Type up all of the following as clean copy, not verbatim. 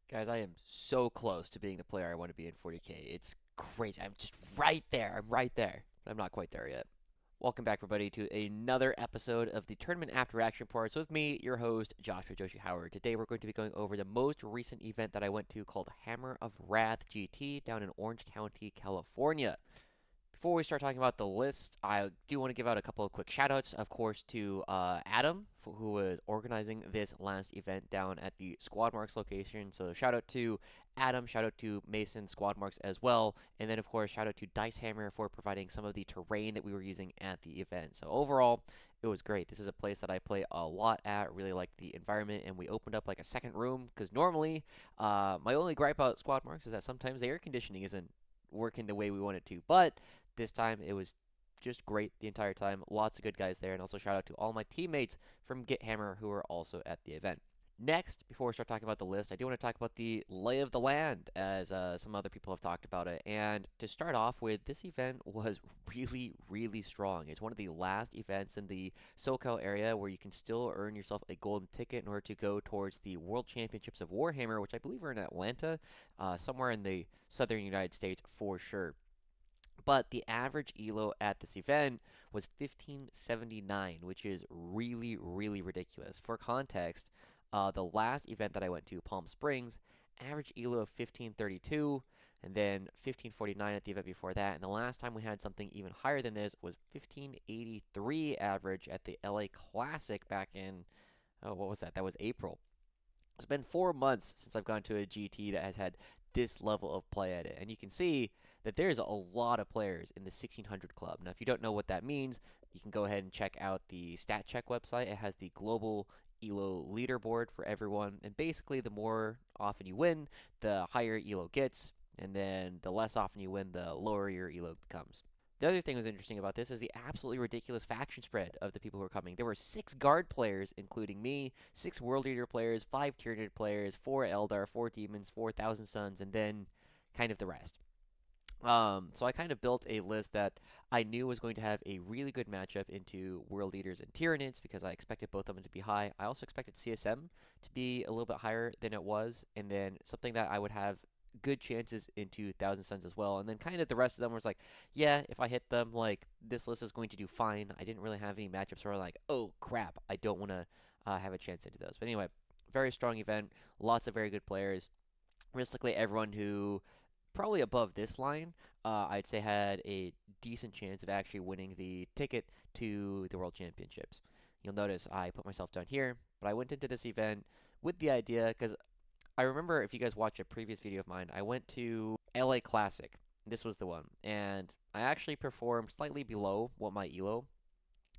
Guys, I am so close to being the player I want to be in 40K. It's crazy. I'm just right there. I'm right there. But I'm not quite there yet. Welcome back, everybody, to another episode of the Tournament After Action Reports with me, your host, Joshua Joshi Howard. Today, we're going to be going over the most recent event that I went to called Hammer of Wrath GT down in Orange County, California. Before we start talking about the list, I do want to give out a couple of quick shoutouts, of course, to Adam, who was organizing this last event down at the Squad Marks location. So shout out to Adam, shout out to Mason Squad Marks as well, and then of course shout out to Dice Hammer for providing some of the terrain that we were using at the event. So overall, it was great. This is a place that I play a lot at. Really liked the environment, and we opened up like a second room because normally, my only gripe about Squad Marks is that sometimes the air conditioning isn't working the way we want it to, but this time it was just great the entire time. Lots of good guys there, and also shout out to all my teammates from Get Hammer who were also at the event. Next, before we start talking about the list, I do want to talk about the lay of the land, as some other people have talked about it. And to start off with, this event was really, really strong. It's one of the last events in the SoCal area where you can still earn yourself a golden ticket in order to go towards the World Championships of Warhammer, which I believe are in Atlanta, somewhere in the southern United States for sure. But the average elo at this event was 1579, which is really, really ridiculous. For context, the last event that I went to, Palm Springs, average elo of 1532, and then 1549 at the event before that. And the last time we had something even higher than this was 1583 average at the LA Classic back in, oh, what was that? That was April. It's been 4 months since I've gone to a GT that has had this level of play at it. And you can see that there's a lot of players in the 1600 club. Now, if you don't know what that means, you can go ahead and check out the StatCheck website. It has the global ELO leaderboard for everyone. And basically, the more often you win, the higher ELO gets. And then the less often you win, the lower your ELO becomes. The other thing that was interesting about this is the absolutely ridiculous faction spread of the people who were coming. There were 6 guard players, including me, 6 World Eater players, 5 Tyranid players, 4 Eldar, 4 Demons, 4,000 Suns, and then kind of the rest. So I kind of built a list that I knew was going to have a really good matchup into World Eaters and Tyranids because I expected both of them to be high. I also expected CSM to be a little bit higher than it was, and then something that I would have good chances into Thousand Suns as well. And then kind of the rest of them was like, yeah, if I hit them, like this list is going to do fine. I didn't really have any matchups where I'm like, oh crap, I don't want to have a chance into those. But anyway, very strong event, lots of very good players. Realistically, everyone who probably above this line, I'd say had a decent chance of actually winning the ticket to the World Championships. You'll notice I put myself down here, but I went into this event with the idea because I remember if you guys watched a previous video of mine, I went to LA Classic. This was the one, and I actually performed slightly below what my elo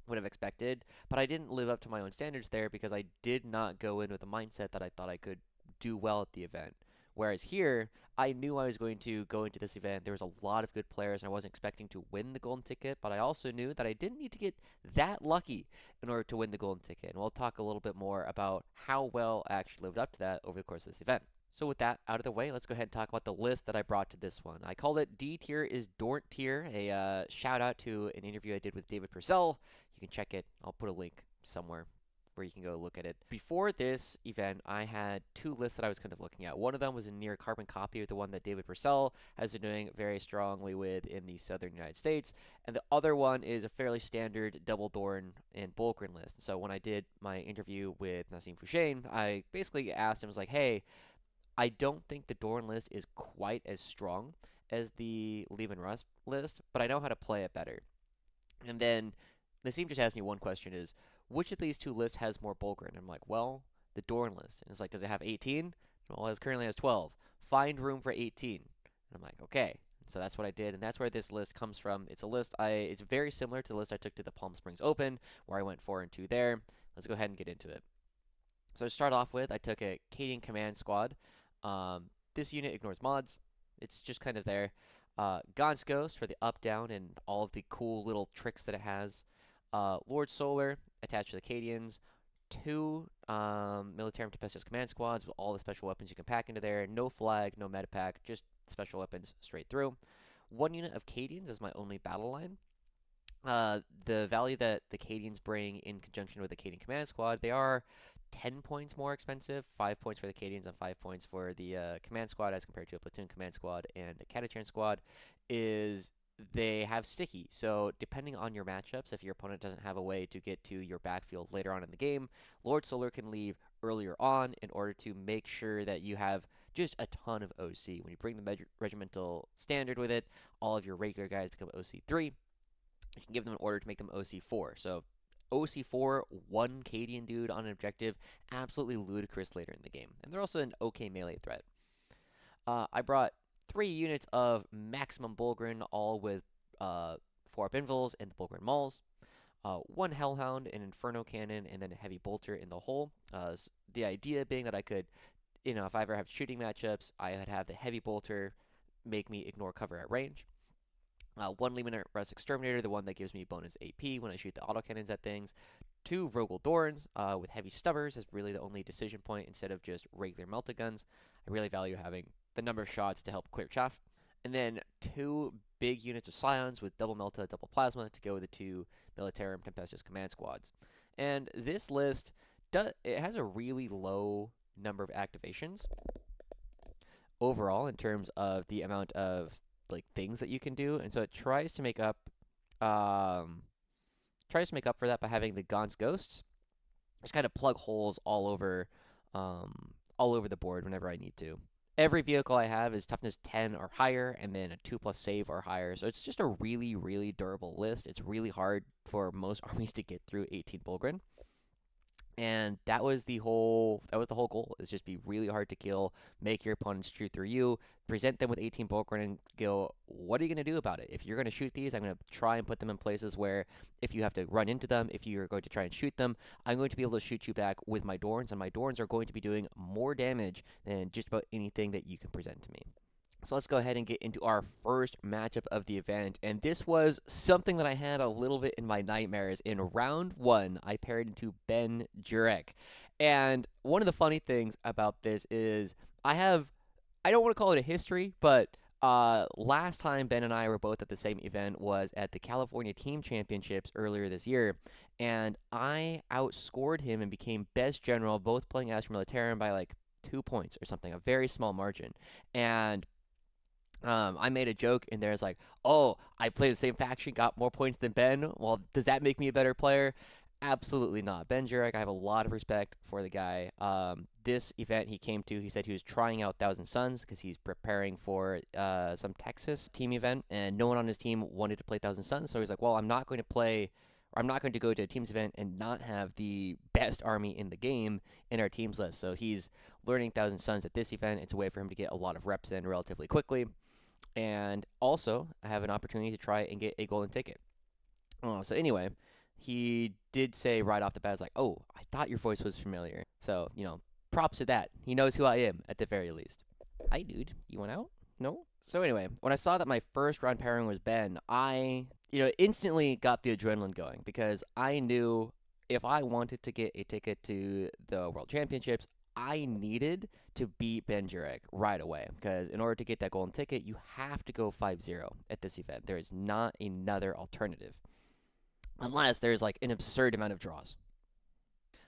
would have expected, but I didn't live up to my own standards there because I did not go in with a mindset that I thought I could do well at the event. Whereas here, I knew I was going to go into this event. There was a lot of good players, and I wasn't expecting to win the golden ticket, but I also knew that I didn't need to get that lucky in order to win the golden ticket. And we'll talk a little bit more about how well I actually lived up to that over the course of this event. So with that out of the way, let's go ahead and talk about the list that I brought to this one. I called it D tier is Dorn tier, a shout out to an interview I did with David Purcell. You can check it. I'll put a link somewhere where you can go look at it. Before this event, I had 2 lists that I was kind of looking at. One of them was a near carbon copy of the one that David Purcell has been doing very strongly with in the southern United States, and the other one is a fairly standard double Dorn and Bullgryn list. So when I did my interview with Nassim Fouchain, I basically asked him, I was like, hey, I don't think the Dorn list is quite as strong as the Leman Russ list, but I know how to play it better. And then Nassim just asked me one question is, which of these 2 lists has more Bullgryn? I'm like, well, the Dorn list. And it's like, does it have 18? Well, it currently has 12. Find room for 18. And I'm like, okay. So that's what I did, and that's where this list comes from. It's a list it's very similar to the list I took to the Palm Springs Open, where I went 4 and 2 there. Let's go ahead and get into it. So to start off with, I took a Cadian command squad. This unit ignores mods. It's just kind of there. Gaunt's Ghost for the up, down, and all of the cool little tricks that it has. Lord Solar attached to the Cadians. 2 Militarum Tempestus command squads with all the special weapons you can pack into there. No flag, no meta pack, just special weapons straight through. 1 unit of Cadians is my only battle line. The value that the Cadians bring in conjunction with the Cadian command squad, they are 10 points more expensive, 5 points for the Cadians and 5 points for the command squad as compared to a platoon command squad and a Cadian squad, is they have sticky. So depending on your matchups, if your opponent doesn't have a way to get to your backfield later on in the game, Lord Solar can leave earlier on in order to make sure that you have just a ton of OC. When you bring the regimental standard with it, all of your regular guys become OC3. You can give them an order to make them OC4. So OC4, one Cadian dude on an objective, absolutely ludicrous later in the game. And they're also an okay melee threat. I brought 3 units of maximum Bullgryn, all with 4-up invulns and the Bullgryn Mauls. 1 Hellhound, an Inferno Cannon, and then a Heavy Bolter in the hole. The idea being that I could, if I ever have shooting matchups, I would have the Heavy Bolter make me ignore cover at range. 1 Leman Russ Exterminator, the one that gives me bonus AP when I shoot the autocannons at things. 2 Rogal Dorns with heavy stubbers as really the only decision point instead of just regular melta-guns. I really value having the number of shots to help clear chaff. And then 2 big units of Scions with double melta, double plasma to go with the 2 Militarum Tempestus command squads. And this list, it has a really low number of activations overall in terms of the amount of things that you can do, and so it tries to make up for that by having the Gaunt's ghosts. Just kind of plug holes all over the board whenever I need to. Every vehicle I have is toughness 10 or higher, and then a 2+ save or higher. So it's just a really, really durable list. It's really hard for most armies to get through 18 Bullgryn. And that was the whole goal, is just be really hard to kill, make your opponents shoot through you, present them with 18 Bullgryn, and go, what are you going to do about it? If you're going to shoot these, I'm going to try and put them in places where if you have to run into them, if you're going to try and shoot them, I'm going to be able to shoot you back with my Dorns, and my Dorns are going to be doing more damage than just about anything that you can present to me. So let's go ahead and get into our first matchup of the event. And this was something that I had a little bit in my nightmares. In round 1, I paired into Ben Jurek. And one of the funny things about this is I don't want to call it a history, but last time Ben and I were both at the same event was at the California Team Championships earlier this year. And I outscored him and became best general, both playing as Militarum by 2 points or something, a very small margin. And I made a joke in there. It's like, oh, I play the same faction, got more points than Ben. Well, does that make me a better player? Absolutely not. Ben Jurek, I have a lot of respect for the guy. This event he came to, he said he was trying out Thousand Suns because he's preparing for some Texas team event, and no one on his team wanted to play Thousand Suns. So he's like, well, I'm not going to go to a team's event and not have the best army in the game in our team's list. So he's learning Thousand Suns at this event. It's a way for him to get a lot of reps in relatively quickly. And also, I have an opportunity to try and get a golden ticket. So anyway, he did say right off the bat, like, oh, I thought your voice was familiar. So, props to that. He knows who I am, at the very least. Hi, dude. You went out? No? So anyway, when I saw that my first round pairing was Ben, I, instantly got the adrenaline going. Because I knew if I wanted to get a ticket to the World Championships, I needed to beat Ben Jurek right away, because in order to get that golden ticket, you have to go 5-0 at this event. There is not another alternative, unless there's an absurd amount of draws.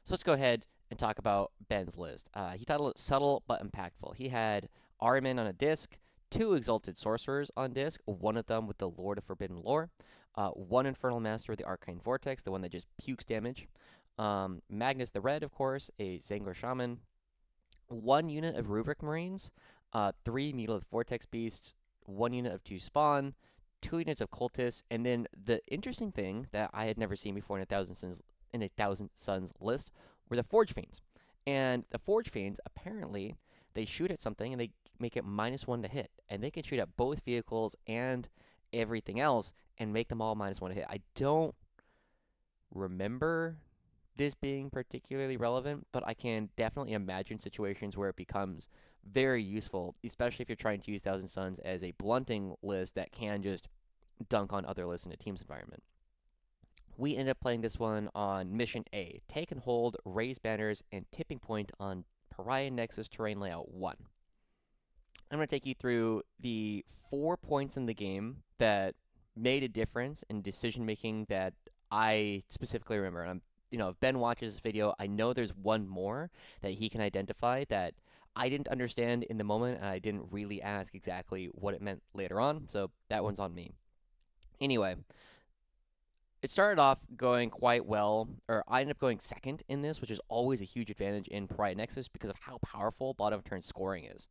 So let's go ahead and talk about Ben's list. He titled it Subtle but Impactful. He had Ahriman on a disc, 2 Exalted Sorcerers on disc, one of them with the Lord of Forbidden Lore, 1 Infernal Master with the Arcane Vortex, the one that just pukes damage, Magnus the Red, of course, a Zangor Shaman, 1 unit of Rubric Marines, 3 Mutilith Vortex Beasts, 1 unit of 2 Spawn, 2 units of Cultists, and then the interesting thing that I had never seen before in a Thousand Suns list were the Forge Fiends. And the Forge Fiends, apparently, they shoot at something and they make it -1 to hit. And they can shoot at both vehicles and everything else and make them all -1 to hit. I don't remember this being particularly relevant, but I can definitely imagine situations where it becomes very useful, especially if you're trying to use Thousand Suns as a blunting list that can just dunk on other lists in a team's environment. We ended up playing this one on Mission A, Take and Hold, Raise Banners, and Tipping Point on Pariah Nexus Terrain Layout 1. I'm going to take you through the 4 points in the game that made a difference in decision-making that I specifically remember. And if Ben watches this video, I know there's one more that he can identify that I didn't understand in the moment, and I didn't really ask exactly what it meant later on, so that one's on me. Anyway, it started off going quite well, or I ended up going second in this, which is always a huge advantage in Pariah Nexus because of how powerful bottom of turn scoring is.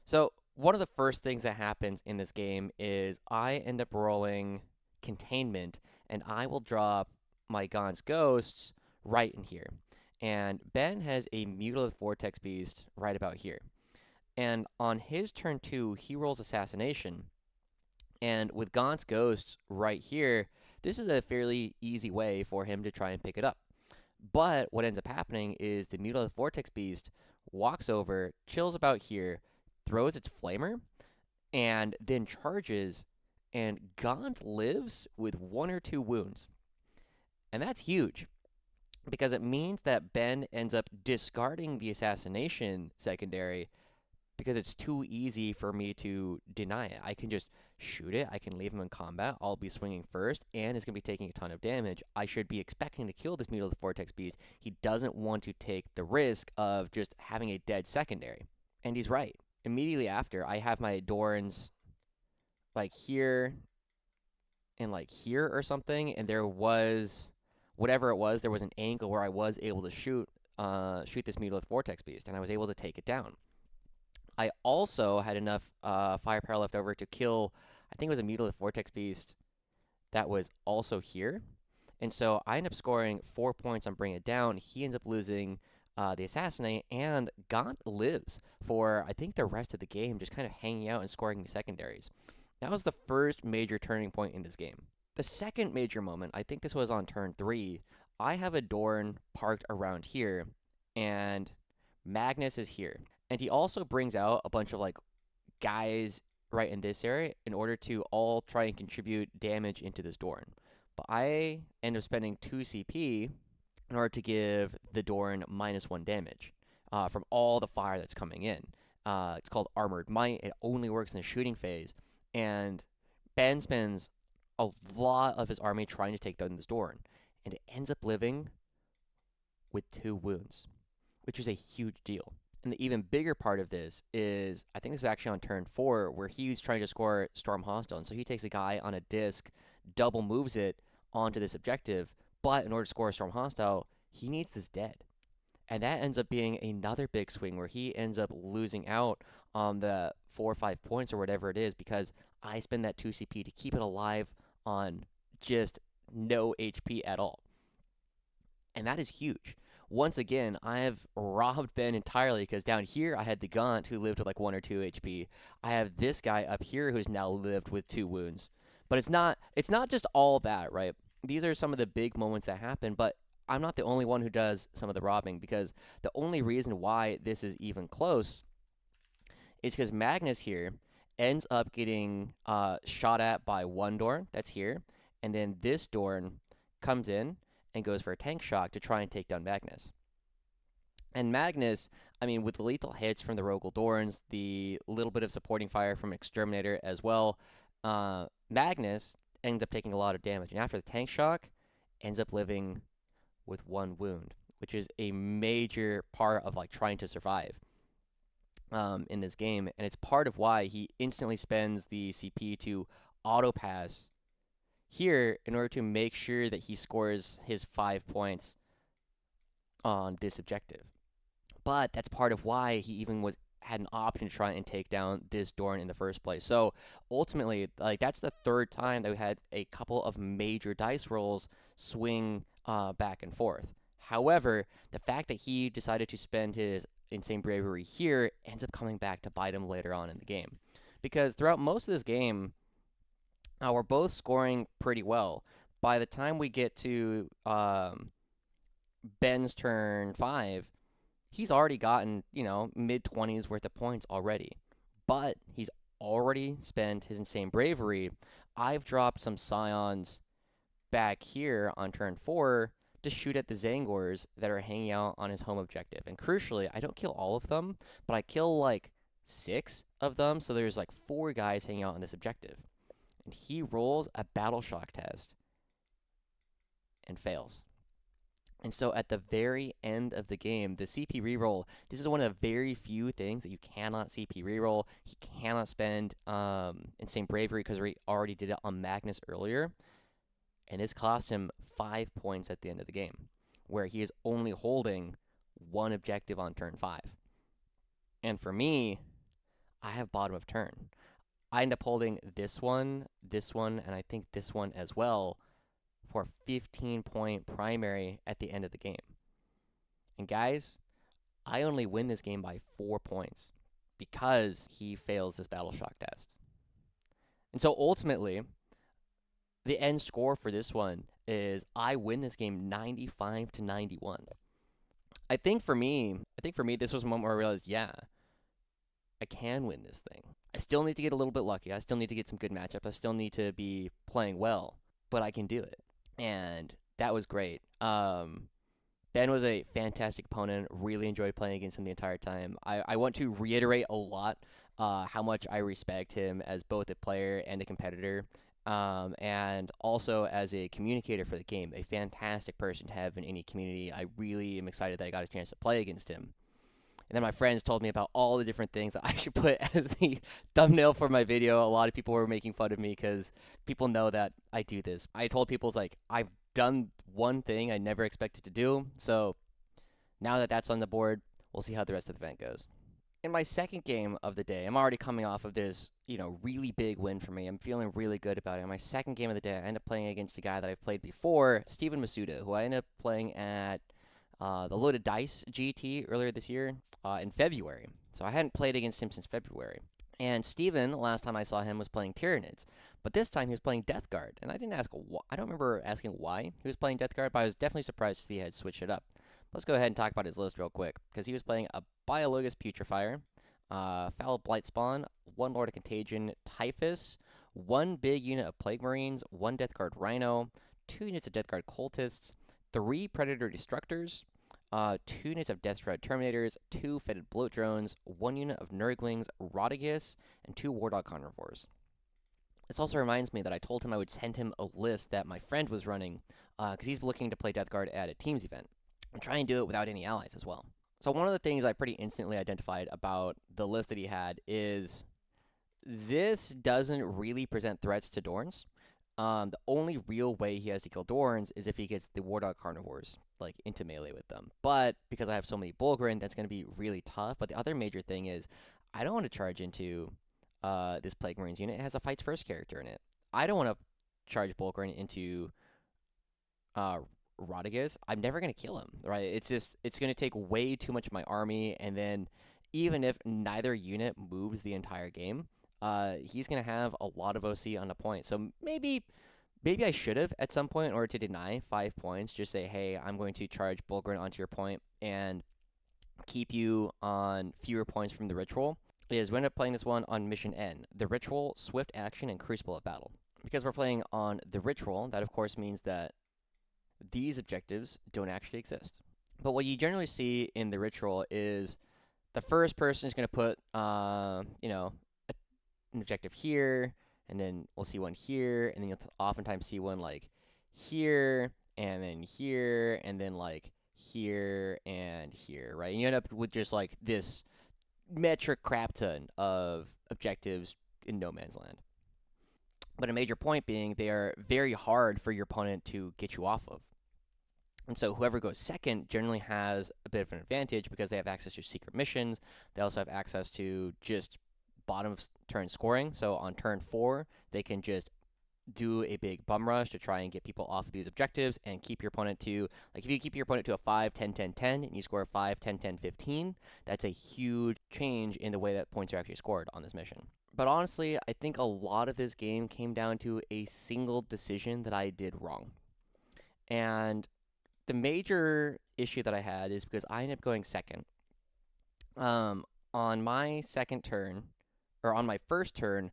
So one of the first things that happens in this game is I end up rolling containment, and I will drop my Gaunt's ghosts right in here. And Ben has a Mutilated Vortex Beast right about here. And on his turn 2, he rolls Assassination. And with Gaunt's ghosts right here, this is a fairly easy way for him to try and pick it up. But what ends up happening is the Mutilated Vortex Beast walks over, chills about here, throws its flamer, and then charges, and Gaunt lives with 1 or 2 wounds. And that's huge, because it means that Ben ends up discarding the assassination secondary because it's too easy for me to deny it. I can just shoot it, I can leave him in combat, I'll be swinging first, and it's going to be taking a ton of damage. I should be expecting to kill this Mutilated Vortex Beast. He doesn't want to take the risk of just having a dead secondary. And he's right. Immediately after, I have my Dorns like here and like here or something, and there was, whatever it was, there was an angle where I was able to shoot this Mutilated Vortex Beast, and I was able to take it down. I also had enough firepower left over to kill, I think it was a Mutilated Vortex Beast that was also here. And so I end up scoring 4 points on bringing it down. He ends up losing the Assassinate, and Gaunt lives for, I think, the rest of the game, just kind of hanging out and scoring the secondaries. That was the first major turning point in this game. The second major moment, I think this was on turn 3, I have a Dorn parked around here, and Magnus is here. And he also brings out a bunch of like guys right in this area in order to all try and contribute damage into this Dorn. But I end up spending 2 CP in order to give the Dorn -1 damage from all the fire that's coming in. It's called Armored Might. It only works in the shooting phase. And Ben spends a lot of his army trying to take down this Dorn. And it ends up living with 2 wounds, which is a huge deal. And the even bigger part of this is, I think this is actually on turn 4, where he's trying to score Storm Hostile. And so he takes a guy on a disc, double moves it onto this objective, but in order to score a Storm Hostile, he needs this dead. And that ends up being another big swing where he ends up losing out on the 4 or 5 points or whatever it is, because I spend that 2 CP to keep it alive on just no HP at all. And that is huge. Once again, I have robbed Ben entirely, because down here I had the Gaunt who lived with like 1 or 2 HP. I have this guy up here who's now lived with 2 wounds. But it's not just all that, right? These are some of the big moments that happen, but I'm not the only one who does some of the robbing, because the only reason why this is even close is because Magnus here ends up getting shot at by 1 Dorn that's here, and then this Dorn comes in and goes for a tank shock to try and take down Magnus. And Magnus, I mean, with the lethal hits from the Rogal Dorns, the little bit of supporting fire from Exterminator as well, Magnus ends up taking a lot of damage. And after the tank shock, ends up living with 1 wound, which is a major part of like trying to survive in this game. And it's part of why he instantly spends the CP to auto pass here in order to make sure that he scores his 5 points on this objective. But that's part of why he even had an option to try and take down this Dorn in the first place. So ultimately, like, that's the 3rd time that we had a couple of major dice rolls swing back and forth. However, the fact that he decided to spend his insane bravery here ends up coming back to bite him later on in the game. Because throughout most of this game, we're both scoring pretty well. By the time we get to Ben's turn 5, he's already gotten, mid-20s worth of points already. But he's already spent his insane bravery. I've dropped some Scions back here on turn 4 to shoot at the Zangors that are hanging out on his home objective. And crucially, I don't kill all of them, but I kill like 6 of them, so there's like 4 guys hanging out on this objective. And he rolls a battle shock test and fails. And so at the very end of the game, the CP reroll, this is one of the very few things that you cannot CP reroll. He cannot spend Insane Bravery because he already did it on Magnus earlier. And this cost him 5 points at the end of the game, where he is only holding one objective on turn 5. And for me, I have bottom of turn. I end up holding this one, and I think this one as well for 15-point primary at the end of the game. And guys, I only win this game by 4 points because he fails this Battle Shock test. And so ultimately, the end score for this one is I win this game 95-91. I think for me, this was a moment where I realized, yeah, I can win this thing. I still need to get a little bit lucky. I still need to get some good matchups. I still need to be playing well, but I can do it. And that was great. Ben was a fantastic opponent. Really enjoyed playing against him the entire time. I want to reiterate a lot how much I respect him as both a player and a competitor, and also as a communicator for the game. A fantastic person to have in any community. I really am excited that I got a chance to play against him. And then my friends told me about all the different things that I should put as the thumbnail for my video. A lot of people were making fun of me because people know that I do this. I told people, like, I've done one thing I never expected to do. So now that that's on the board, we'll see how the rest of the event goes. In my second game of the day, I'm already coming off of this, really big win for me. I'm feeling really good about it. In my second game of the day, I end up playing against a guy that I've played before, Steven Masuda, who I ended up playing at the Loaded Dice GT earlier this year in February. So I hadn't played against him since February. And Steven, last time I saw him, was playing Tyranids. But this time he was playing Death Guard. And I didn't ask I don't remember asking why he was playing Death Guard, but I was definitely surprised to see he had switched it up. Let's go ahead and talk about his list real quick. Because he was playing a Biologus Putrefier, Foul Blightspawn, 1 Lord of Contagion, Typhus, 1 big unit of Plague Marines, 1 Death Guard Rhino, 2 units of Death Guard Cultists, 3 Predator Destructors, 2 units of Death Shroud Terminators, 2 Fetid Bloat Drones, 1 unit of Nurglings, Rotigus, and 2 Wardog Carnivores. This also reminds me that I told him I would send him a list that my friend was running, because he's looking to play Death Guard at a Teams event, and try and do it without any allies as well. So one of the things I pretty instantly identified about the list that he had is this doesn't really present threats to Dorns. The only real way he has to kill Dorns is if he gets the Wardog Carnivores, like, into melee with them. But because I have so many Bullgryn, that's going to be really tough. But the other major thing is I don't want to charge into this Plague Marines unit. It has a Fights First character in it. I don't want to charge Bullgryn into Rotigus. I'm never going to kill him, right? It's going to take way too much of my army, and then even if neither unit moves the entire game, he's going to have a lot of OC on a point. So maybe I should have at some point, in order to deny 5 points, just say, hey, I'm going to charge Bullgryn onto your point and keep you on fewer points from the ritual, is we end up playing this one on Mission N, the Ritual, Swift Action, and Crucible of Battle. Because we're playing on the Ritual, that of course means that these objectives don't actually exist. But what you generally see in the Ritual is the first person is going to put, an objective here, and then we'll see one here, and then you'll oftentimes see one, like, here, and then here, and then, like, here and here, right? And you end up with just, like, this metric crap ton of objectives in no man's land. But a major point being they are very hard for your opponent to get you off of. And so whoever goes second generally has a bit of an advantage because they have access to secret missions. They also have access to just bottom of turn scoring. So on turn 4, they can just do a big bum rush to try and get people off of these objectives and keep your opponent to, like, if you keep your opponent to a 5, 10, 10, 10, and you score a 5, 10, 10, 15, that's a huge change in the way that points are actually scored on this mission. But honestly, I think a lot of this game came down to a single decision that I did wrong. And the major issue that I had is because I ended up going second. On my second turn, or on my first turn,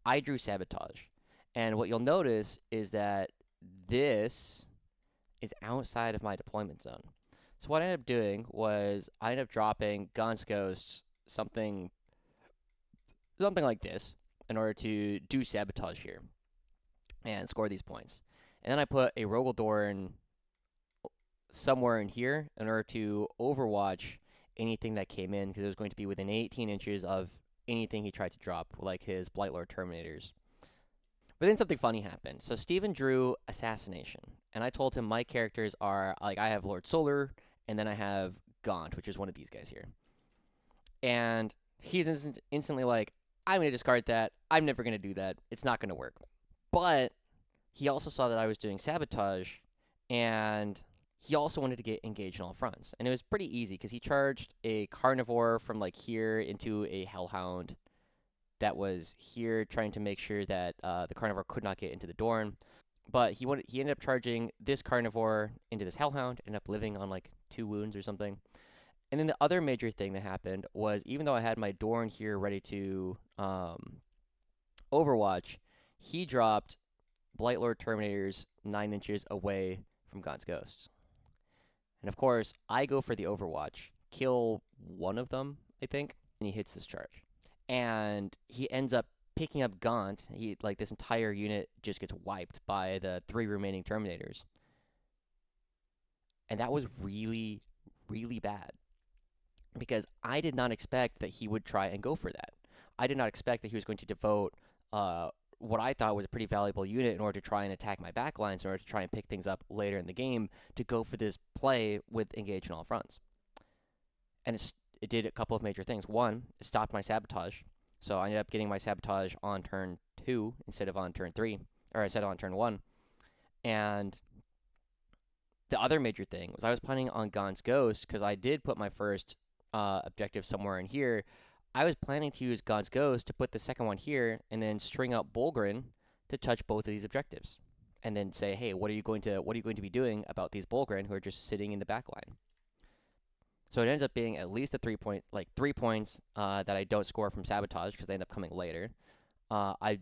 I drew Sabotage. And what you'll notice is that this is outside of my deployment zone. So what I ended up doing was I ended up dropping Gaunt's Ghost, something like this, in order to do Sabotage here and score these points. And then I put a Rogal Dorn somewhere in here in order to overwatch anything that came in because it was going to be within 18 inches of anything he tried to drop, like his Blightlord Terminators. But then something funny happened. So Steven drew Assassination, and I told him my characters are, like, I have Lord Solar, and then I have Gaunt, which is one of these guys here. And he's instantly like, I'm going to discard that. I'm never going to do that. It's not going to work. But he also saw that I was doing Sabotage, and he also wanted to get engaged in all fronts. And it was pretty easy, because he charged a Carnivore from, like, here into a Hellhound that was here, trying to make sure that the Carnivore could not get into the Dorn. But he ended up charging this Carnivore into this Hellhound, ended up living on, like, 2 wounds or something. And then the other major thing that happened was, even though I had my Dorn here ready to Overwatch, he dropped Blightlord Terminators 9 inches away from Gaunt's Ghosts. And of course, I go for the Overwatch, kill one of them, I think, and he hits this charge. And he ends up picking up Gaunt. This entire unit just gets wiped by the 3 remaining Terminators. And that was really, really bad, because I did not expect that he would try and go for that. I did not expect that he was going to devote what I thought was a pretty valuable unit in order to try and attack my backlines, in order to try and pick things up later in the game, to go for this play with engage in all fronts. And it did a couple of major things. One, it stopped my Sabotage. So I ended up getting my Sabotage on turn 2 instead of on turn 3, or instead of on turn 1. And the other major thing was I was planning on Gaunt's Ghost, because I did put my first objective somewhere in here. I was planning to use Gaunt's Ghost to put the second one here, and then string up Bullgryn to touch both of these objectives, and then say, hey, what are you going to be doing about these Bullgryn who are just sitting in the back line? So it ends up being at least a 3 points that I don't score from Sabotage, because they end up coming later. And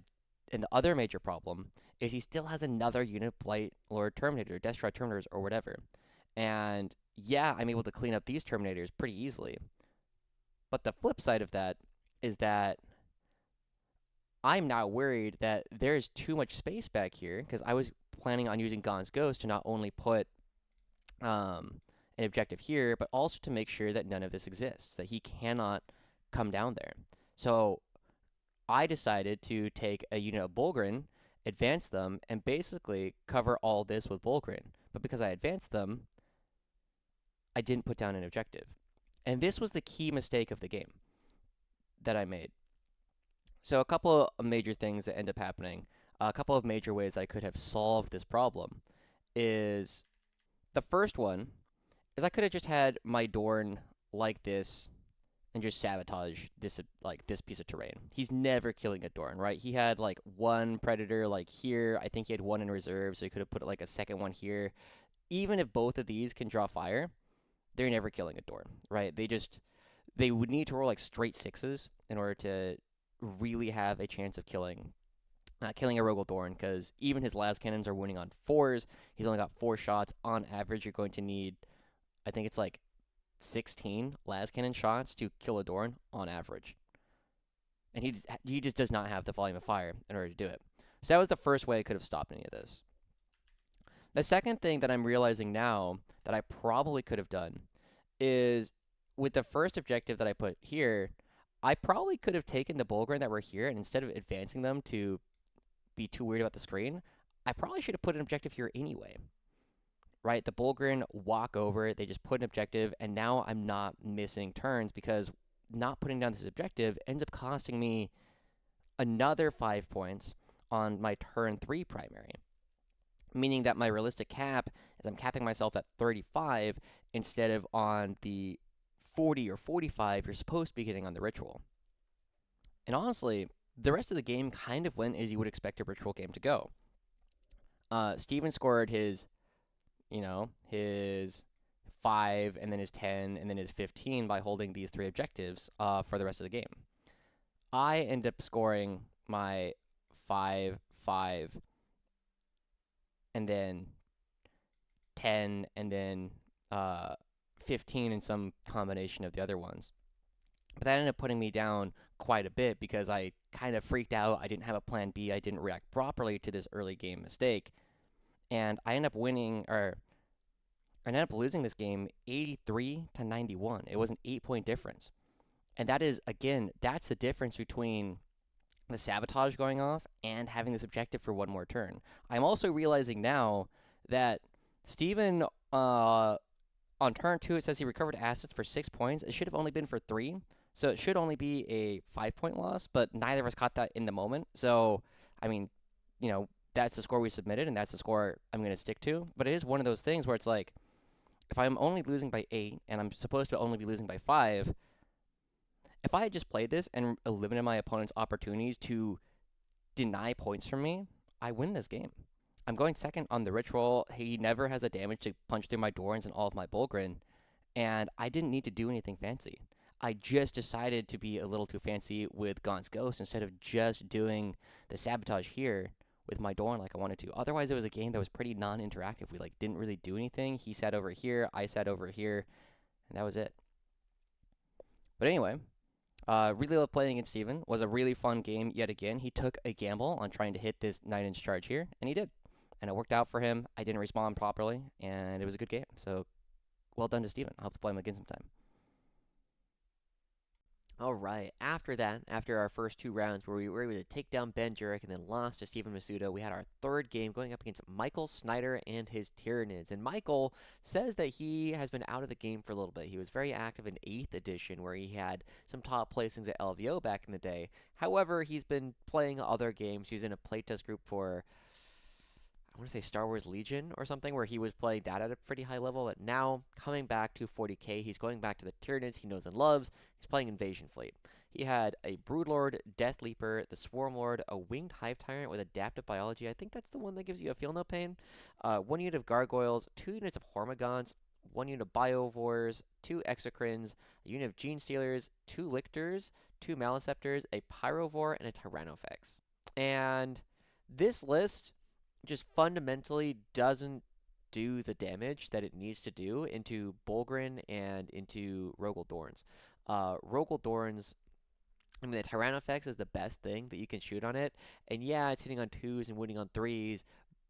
the other major problem is he still has another unit of Blightlord Terminator, Destroy Terminators, or whatever. And yeah, I'm able to clean up these Terminators pretty easily. But the flip side of that is that I'm now worried that there's too much space back here, because I was planning on using Gaunt's Ghost to not only put an objective here, but also to make sure that none of this exists, that he cannot come down there. So I decided to take a unit of Bullgryn, advance them, and basically cover all this with Bullgryn. But because I advanced them, I didn't put down an objective. And this was the key mistake of the game that I made. So a couple of major things that end up happening, a couple of major ways that I could have solved this problem, is the first one is I could have just had my Dorn like this and just sabotage this piece of terrain. He's never killing a Dorn, right? He had like one Predator like here. I think he had one in reserve, so he could have put like a second one here. Even if both of these can draw fire, they're never killing a Dorn, right? They would need to roll like straight 6s in order to really have a chance of killing a Rogal Dorn, because even his las cannons are wounding on 4s. He's only got 4 shots. On average, you're going to need, I think it's like 16 las cannon shots to kill a Dorn on average. And he just does not have the volume of fire in order to do it. So that was the first way I could have stopped any of this. The second thing that I'm realizing now that I probably could have done is, with the first objective that I put here, I probably could have taken the Bullgryn that were here, and instead of advancing them to be too weird about the screen, I probably should have put an objective here anyway. Right? The Bullgryn walk over, they just put an objective, and now I'm not missing turns, because not putting down this objective ends up costing me another 5 points on my turn 3 primary. Meaning that my realistic cap is I'm capping myself at 35 instead of on the 40 or 45 you're supposed to be getting on the ritual. And honestly, the rest of the game kind of went as you would expect a ritual game to go. Steven scored his 5, and then his 10, and then his 15 by holding these 3 objectives for the rest of the game. I end up scoring my 5, 5, and then 10, and then 15 in some combination of the other ones. But that ended up putting me down quite a bit, because I kind of freaked out. I didn't have a plan B. I didn't react properly to this early game mistake. And I ended up winning, or I ended up losing this game 83-91. It was an 8 point difference. And that is, again, that's the difference between the sabotage going off and having this objective for one more turn. I'm also realizing now that Steven, on turn two, it says he recovered assets for 6 points. It should have only been for three. So it should only be a 5 point loss, but neither of us caught that in the moment. So, I mean, that's the score we submitted, and that's the score I'm going to stick to. But it is one of those things where it's like, if I'm only losing by 8 and I'm supposed to only be losing by 5, if I had just played this and eliminated my opponent's opportunities to deny points from me, I win this game. I'm going second on the ritual. He never has the damage to punch through my Dorns and all of my Bullgryn, and I didn't need to do anything fancy. I just decided to be a little too fancy with Gaunt's Ghost instead of just doing the sabotage here with my Dorn like I wanted to. Otherwise, it was a game that was pretty non-interactive. We didn't really do anything. He sat over here, I sat over here, and that was it. But anyway, really love playing against Steven. Was a really fun game yet again. He took a gamble on trying to hit this 9-inch charge here, and he did. And it worked out for him. I didn't respond properly, and it was a good game. So well done to Steven. I hope to play him again sometime. All right. After that, after our first 2 rounds where we were able to take down Ben Jurek and then lost to Stephen Masuda, we had our third game going up against Michael Snyder and his Tyranids. And Michael says that he has been out of the game for a little bit. He was very active in 8th edition where he had some top placings at LVO back in the day. However, he's been playing other games. He was in a playtest group for, I want to say, Star Wars Legion or something, where he was playing that at a pretty high level. But now, coming back to 40k, he's going back to the Tyranids he knows and loves. He's playing Invasion Fleet. He had a Broodlord, Death Leaper, the Swarmlord, a Winged Hive Tyrant with Adaptive Biology. I think that's the one that gives you a Feel No Pain. 1 unit of Gargoyles, 2 units of Hormigons, 1 unit of Biovores, 2 Exocrines, a unit of Gene Stealers, 2 Lictors, 2 Maliceptors, a Pyrovore, and a Tyrannofex. And this list just fundamentally doesn't do the damage that it needs to do into Bullgryn and into Rogal Dorns. Rogal Dorns, I mean, the Tyrannofex is the best thing that you can shoot on it. And yeah, it's hitting on 2s and winning on 3s,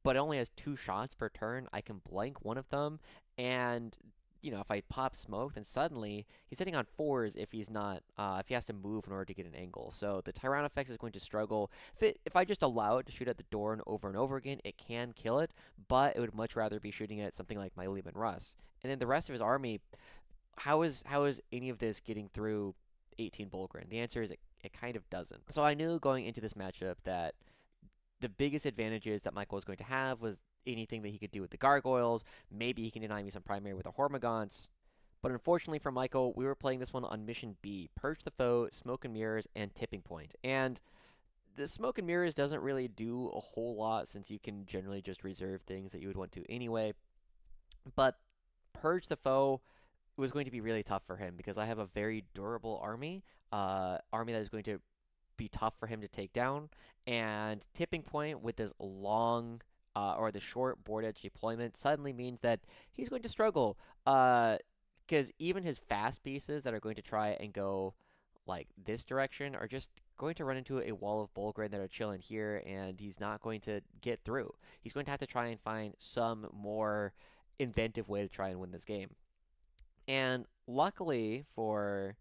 but it only has 2 shots per turn. I can blank one of them, and if I pop smoke, then suddenly he's hitting on 4s if he's not, if he has to move in order to get an angle. So the Tyrannofex is going to struggle. If I just allow it to shoot at the Dorn over and over again, it can kill it, but it would much rather be shooting at something like my Leman Russ. And then the rest of his army, how is any of this getting through 18 Bullgryn? The answer is it kind of doesn't. So I knew going into this matchup that the biggest advantages that Michael was going to have was anything that he could do with the Gargoyles. Maybe he can deny me some primary with the Hormigons. But unfortunately for Michael, we were playing this one on Mission B. Purge the Foe, Smoke and Mirrors, and Tipping Point. And the Smoke and Mirrors doesn't really do a whole lot since you can generally just reserve things that you would want to anyway. But Purge the Foe was going to be really tough for him because I have a very durable army that is going to be tough for him to take down. And Tipping Point with this long or the short board edge deployment suddenly means that he's going to struggle. Because even his fast pieces that are going to try and go like this direction are just going to run into a wall of Bullgryn that are chilling here, and he's not going to get through. He's going to have to try and find some more inventive way to try and win this game. And luckily for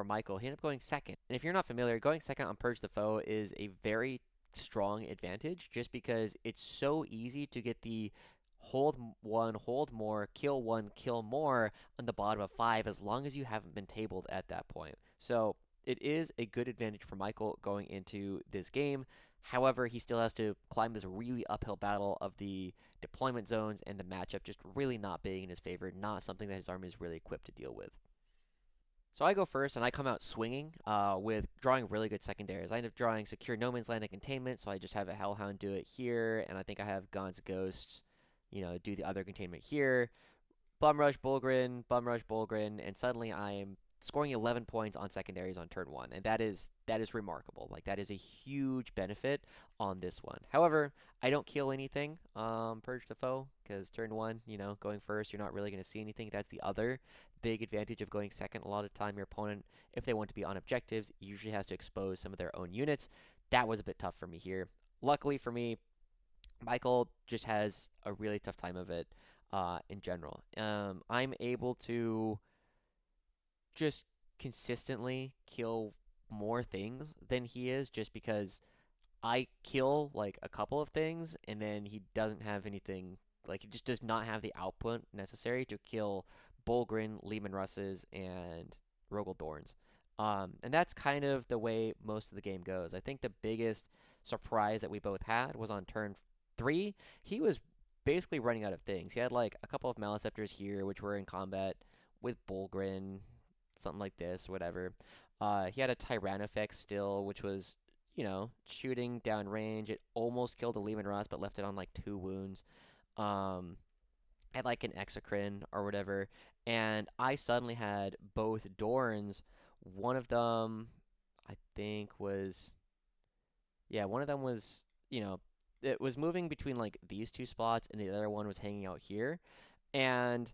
Michael, he ended up going second. And if you're not familiar, going second on Purge the Foe is a very strong advantage just because it's so easy to get the hold one, hold more, kill one, kill more on the bottom of 5 as long as you haven't been tabled at that point. So it is a good advantage for Michael going into this game. However, he still has to climb this really uphill battle of the deployment zones and the matchup just really not being in his favor, not something that his army is really equipped to deal with. So I go first, and I come out swinging with drawing really good secondaries. I end up drawing Secure No Man's Land and Containment, so I just have a Hellhound do it here, and I think I have Gaunt's Ghosts, do the other containment here. Bum Rush Bullgryn, and suddenly I am scoring 11 points on secondaries on turn 1, and that is remarkable. Like, that is a huge benefit on this one. However, I don't kill anything, Purge the Foe, because turn 1, going first, you're not really going to see anything. That's the other big advantage of going second. A lot of time, your opponent, if they want to be on objectives, usually has to expose some of their own units. That was a bit tough for me here. Luckily for me, Michael just has a really tough time of it. in general. I'm able to just consistently kill more things than he is just because I kill like a couple of things and then he doesn't have anything, like he just does not have the output necessary to kill Bullgryn, Leman Russes, and Rogal Dorns. And that's kind of the way most of the game goes. I think the biggest surprise that we both had was on turn 3. He was basically running out of things. He had like a couple of Maliceptors here, which were in combat with Bullgryn, something like this, whatever. He had a Tyrannofex still, which was, shooting down range. It almost killed a Leman Russ, but left it on like 2 wounds. Um, had like an Exocrine or whatever, and I suddenly had both Dorns. One of them, I think, was yeah, one of them was it was moving between like these two spots, and the other one was hanging out here. And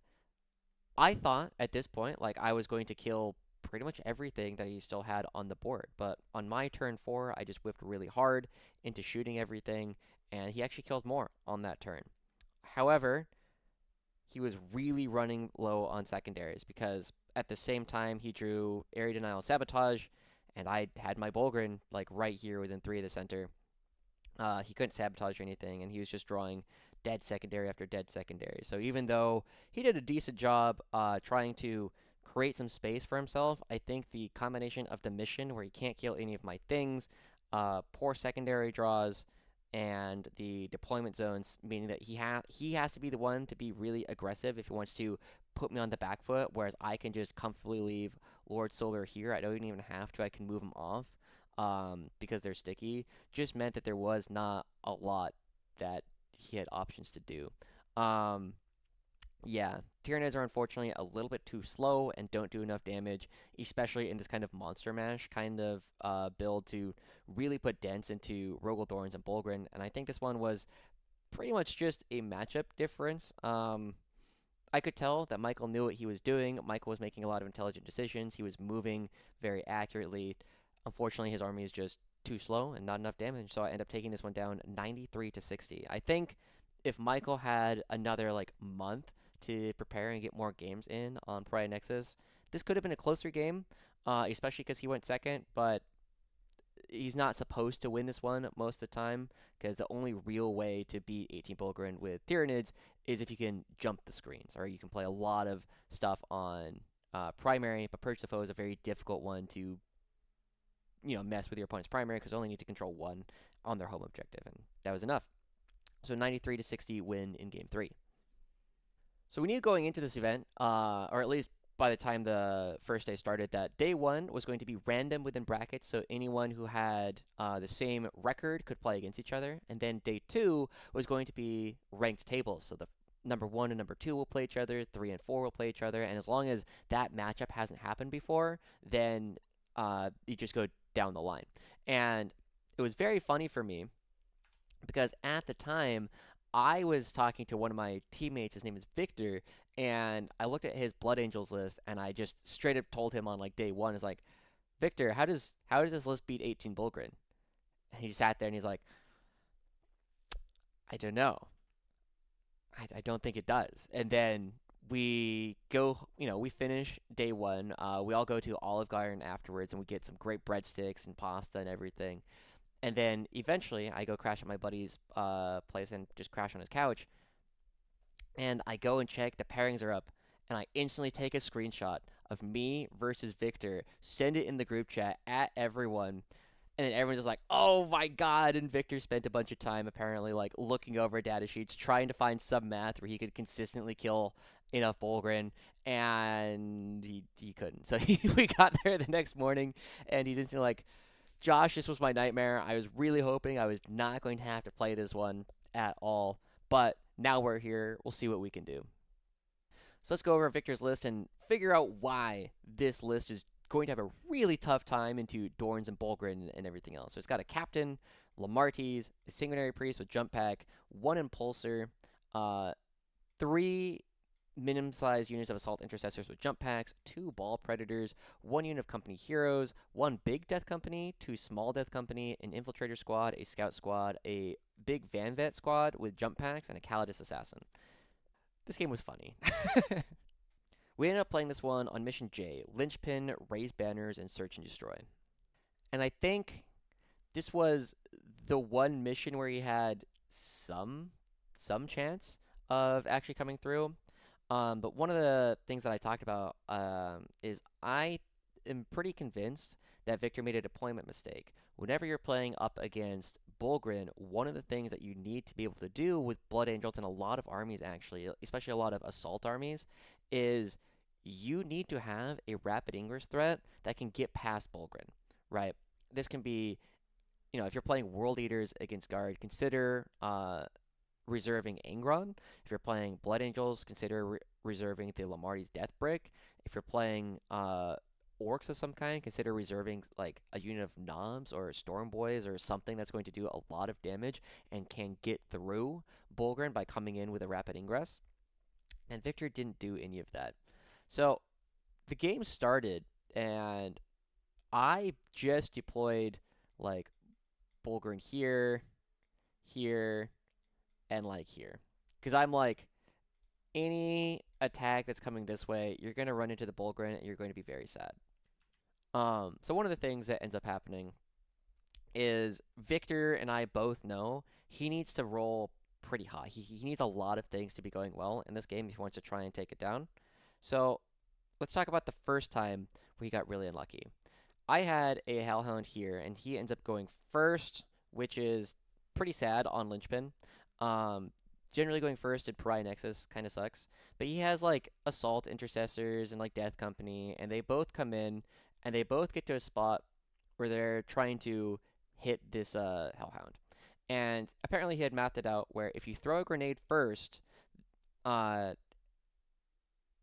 I thought at this point, like, I was going to kill pretty much everything that he still had on the board. But on my turn 4, I just whiffed really hard into shooting everything, and he actually killed more on that turn. However, he was really running low on secondaries because at the same time he drew Area Denial Sabotage, and I had my Bullgryn like right here within 3 of the center. He couldn't sabotage anything, and he was just drawing dead secondary after dead secondary. So even though he did a decent job trying to create some space for himself, I think the combination of the mission where he can't kill any of my things, poor secondary draws, and the deployment zones, meaning that he has to be the one to be really aggressive if he wants to put me on the back foot, whereas I can just comfortably leave Lord Solar here. I don't even have to. I can move him off because they're sticky, just meant that there was not a lot that he had options to do. Um, yeah, Tyranids are unfortunately a little bit too slow and don't do enough damage, especially in this kind of monster mash kind of build to really put dents into Rogal Thorns and Bullgryn. And I think this one was pretty much just a matchup difference. I could tell that Michael knew what he was doing. Michael was making a lot of intelligent decisions. He was moving very accurately. Unfortunately, his army is just too slow and not enough damage, so I end up taking this one down 93 to 60. I think if Michael had another like month to prepare and get more games in on Pariah Nexus, this could have been a closer game, especially because he went second, but he's not supposed to win this one most of the time because the only real way to beat 18 Bullgryn with Tyranids is if you can jump the screens, or you can play a lot of stuff on primary, but Purge the Foe is a very difficult one to mess with your opponent's primary because they only need to control one on their home objective, and that was enough. So 93 to 60 win in game 3. So we knew going into this event, or at least by the time the first day started, that day 1 was going to be random within brackets, so anyone who had the same record could play against each other. And then day 2 was going to be ranked tables, so the number 1 and number 2 will play each other, 3 and 4 will play each other, and as long as that matchup hasn't happened before, then you just go down the line. And it was very funny for me because at the time I was talking to one of my teammates. His name is Victor, and I looked at his Blood Angels list, and I just straight up told him on like day 1, is like, Victor, how does this list beat 18 Bullgryn? And he sat there and he's like, I don't know. I don't think it does. And then we go, we finish day 1. We all go to Olive Garden afterwards, and we get some great breadsticks and pasta and everything. And then eventually, I go crash at my buddy's place and just crash on his couch. And I go and check, the pairings are up, and I instantly take a screenshot of me versus Victor, send it in the group chat at everyone, and then everyone's just like, "Oh my god!" And Victor spent a bunch of time apparently like looking over data sheets, trying to find some math where he could consistently kill enough Bullgryn, and he couldn't. So we got there the next morning, and he's instantly like, Josh, this was my nightmare. I was really hoping I was not going to have to play this one at all, but now we're here. We'll see what we can do. So let's go over Victor's list and figure out why this list is going to have a really tough time into Dorns and Bullgryn and everything else. So it's got a Captain, Lamartes, a Sanguinary Priest with Jump Pack, one Impulsor, 3 minimum-sized units of Assault Intercessors with Jump Packs, 2 Ball Predators, 1 unit of Company Heroes, 1 Big Death Company, 2 Small Death Company, an Infiltrator Squad, a Scout Squad, a Big Van Vet Squad with Jump Packs, and a Calidus Assassin. This game was funny. We ended up playing this one on Mission J: Linchpin, Raise Banners, and Search and Destroy. And I think this was the one mission where he had some chance of actually coming through. But one of the things that I talked about is I am pretty convinced that Victor made a deployment mistake. Whenever you're playing up against Bullgryn, one of the things that you need to be able to do with Blood Angels and a lot of armies, actually, especially a lot of assault armies, is you need to have a rapid ingress threat that can get past Bullgryn, right? This can be, if you're playing World Eaters against Guard, consider reserving Angron. If you're playing Blood Angels, consider reserving the Lamarty's Death Brick. If you're playing orcs of some kind, consider reserving like a unit of Knobs or Storm Boys or something that's going to do a lot of damage and can get through Bullgryn by coming in with a rapid ingress. And Victor didn't do any of that. So the game started, and I just deployed like Bullgryn here, here, and like here. Because I'm like, any attack that's coming this way, you're going to run into the Bullgryn and you're going to be very sad. So one of the things that ends up happening is Victor and I both know he needs to roll pretty high. He needs a lot of things to be going well in this game if he wants to try and take it down. So let's talk about the first time where he got really unlucky. I had a Hellhound here, and he ends up going first, which is pretty sad on Linchpin. Um, Generally going first in Pariah Nexus kind of sucks. But he has like Assault Intercessors and like Death Company, and they both come in, and they both get to a spot where they're trying to hit this Hellhound. And apparently he had mathed it out where if you throw a grenade first, uh,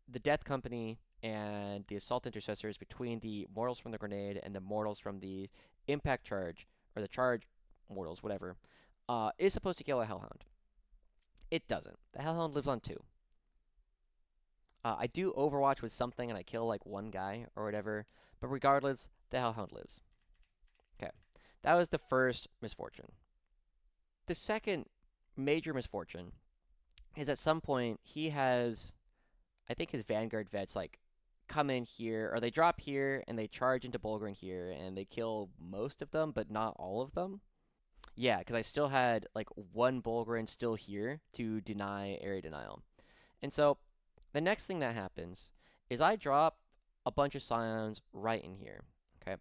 the Death Company and the Assault Intercessors between the mortals from the grenade and the mortals from the impact charge, or the charge mortals, whatever, is supposed to kill a Hellhound. It doesn't. The Hellhound lives on 2. I do Overwatch with something and I kill like one guy or whatever, but regardless, the Hellhound lives. Okay. That was the first misfortune. The second major misfortune is at some point he has, I think his Vanguard vets like come in here, or they drop here and they charge into Bullgryn here and they kill most of them, but not all of them. Yeah, because I still had like one Bullgryn still here to deny area denial. And so the next thing that happens is I drop a bunch of Scions right in here. Okay.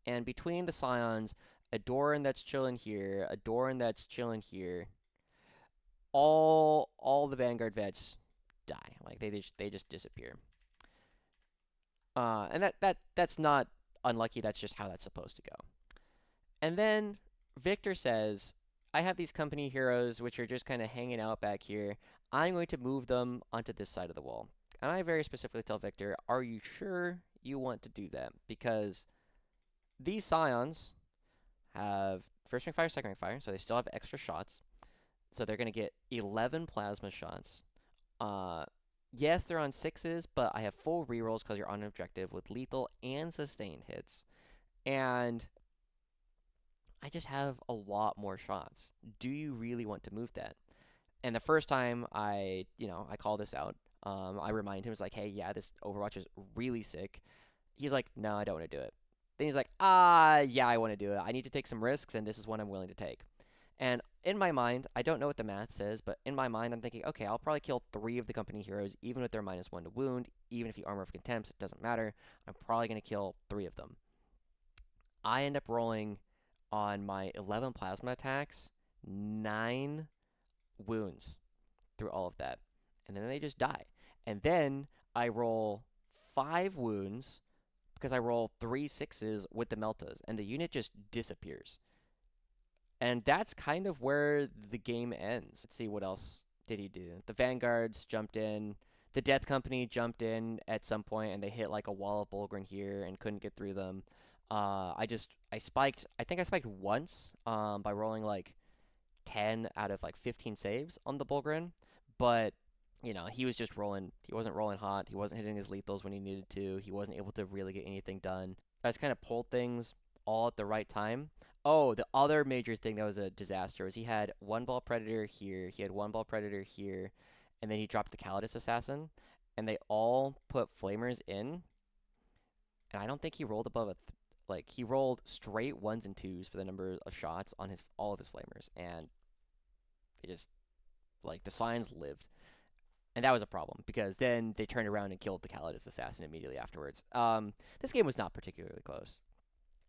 And between the Scions, a Dorn that's chilling here, a Dorn that's chilling here, all the Vanguard vets die. Like they just disappear. And that's not unlucky. That's just how that's supposed to go. And then Victor says, I have these company heroes which are just kind of hanging out back here. I'm going to move them onto this side of the wall. And I very specifically tell Victor, are you sure you want to do that? Because these Scions have first ring fire, second ring fire, so they still have extra shots. So they're going to get 11 plasma shots. Yes, they're on 6s, but I have full rerolls because you're on an objective with lethal and sustained hits. And I just have a lot more shots. Do you really want to move that? And the first time I call this out, I remind him, it's like, hey, yeah, this Overwatch is really sick. He's like, no, I don't want to do it. Then he's like, yeah, I want to do it. I need to take some risks, and this is what I'm willing to take. And in my mind, I don't know what the math says, but in my mind, I'm thinking, okay, I'll probably kill 3 of the company heroes, even with their -1 to wound, even if you armor of contempt, it doesn't matter. I'm probably going to kill 3 of them. I end up rolling on my 11 plasma attacks, 9 wounds through all of that. And then they just die. And then I roll 5 wounds because I roll 3 6s with the Meltas, and the unit just disappears. And that's kind of where the game ends. Let's see, what else did he do? The Vanguards jumped in. The Death Company jumped in at some point, and they hit like a wall of Bullgryn here and couldn't get through them. I spiked. I think I spiked once by rolling like 10 out of like 15 saves on the Bullgryn, but he was just rolling. He wasn't rolling hot. He wasn't hitting his lethals when he needed to. He wasn't able to really get anything done. I just kind of pulled things all at the right time. Oh, the other major thing that was a disaster was he had one ball predator here. He had one ball predator here, and then he dropped the Calidus Assassin, and they all put Flamers in, and I don't think he rolled above like he rolled straight ones and twos for the number of shots on his all of his Flamers, and they just like the Scions lived. And that was a problem because then they turned around and killed the Calidus Assassin immediately afterwards. This game was not particularly close.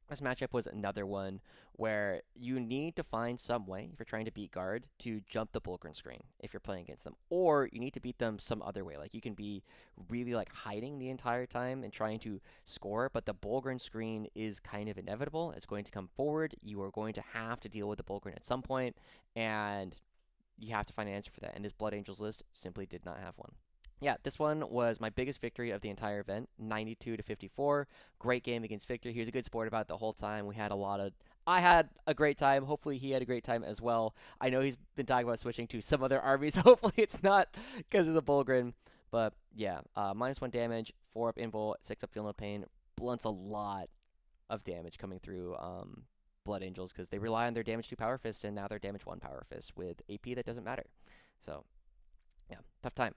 This matchup was another one where you need to find some way, if you're trying to beat guard, to jump the Bullgryn screen if you're playing against them. Or you need to beat them some other way. Like you can be really like hiding the entire time and trying to score, but the Bullgryn screen is kind of inevitable. It's going to come forward. You are going to have to deal with the Bullgryn at some point, and you have to find an answer for that. And this Blood Angels list simply did not have one. Yeah, this one was my biggest victory of the entire event, 92 to 54. Great game against Victor. He was a good sport about it the whole time. I had a great time. Hopefully he had a great time as well. I know he's been talking about switching to some other armies. Hopefully it's not because of the Bullgryn. But yeah, -1 damage, 4 up invul, 6 up feel no pain. Blunts a lot of damage coming through Blood Angels because they rely on their damage 2 power fists, and now they're damage 1 power fist with AP that doesn't matter. So yeah, tough time.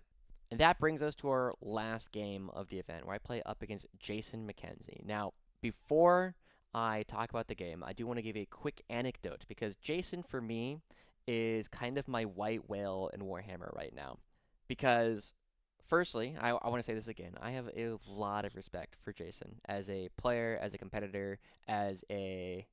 And that brings us to our last game of the event, where I play up against Jason McKenzie. Now, before I talk about the game, I do want to give a quick anecdote, because Jason, for me, is kind of my white whale in Warhammer right now. Because, firstly, I want to say this again. I have a lot of respect for Jason as a player, as a competitor, as a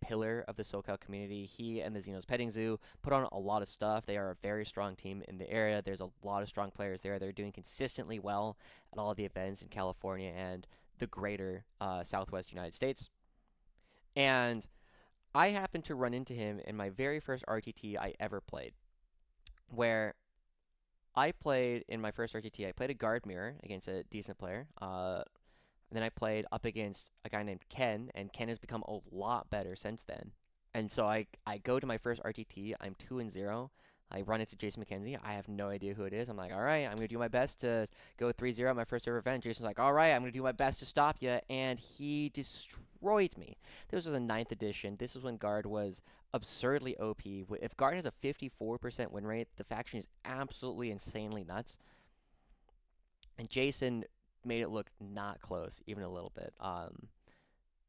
pillar of the SoCal community. He and the Xenos Petting Zoo put on a lot of stuff. They are a very strong team in the area. There's a lot of strong players there. They're doing consistently well at all of the events in California and the greater Southwest United States. And I happened to run into him in my very first RTT I ever played, where I played in my first RTT. I played a guard mirror against a decent player. And then I played up against a guy named Ken, and Ken has become a lot better since then. And so I go to my first RTT. I'm 2-0. I run into Jason McKenzie. I have no idea who it is. I'm like, all right, I'm going to do my best to go 3-0 at my first ever event. Jason's like, all right, I'm going to do my best to stop you. And he destroyed me. This was the 9th edition. This is when Guard was absurdly OP. If Guard has a 54% win rate, the faction is absolutely insanely nuts. And Jason made it look not close, even a little bit.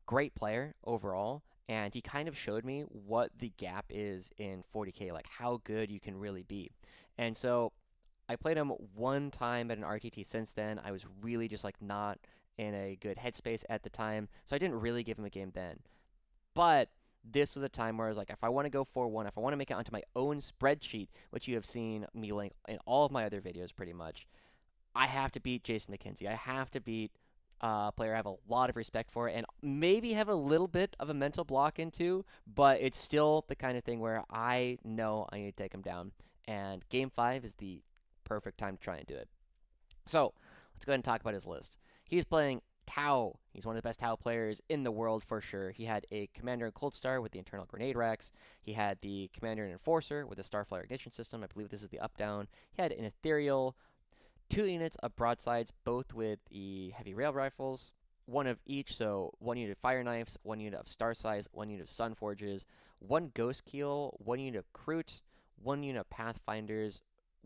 Great player overall, and he kind of showed me what the gap is in 40k, like how good you can really be. And so I played him one time at an RTT since then. I was really just like not in a good headspace at the time, so I didn't really give him a game then. But this was a time where I was like, if I want to go 4-1, if I want to make it onto my own spreadsheet, which you have seen me link in all of my other videos pretty much, I have to beat Jason McKenzie. I have to beat a player I have a lot of respect for, and maybe have a little bit of a mental block into, but it's still the kind of thing where I know I need to take him down. And Game 5 is the perfect time to try and do it. So, let's go ahead and talk about his list. He's playing Tau. He's one of the best Tau players in the world for sure. He had a Commander and Cold Star with the internal grenade racks. He had the Commander and Enforcer with the Starflyer ignition system. I believe this is the up-down. He had an Ethereal, 2 units of broadsides, both with the heavy rail rifles, one of each, so 1 unit of fire knives, 1 unit of star size, 1 unit of sun forges, 1 ghost keel, 1 unit of Kroot, 1 unit of pathfinders,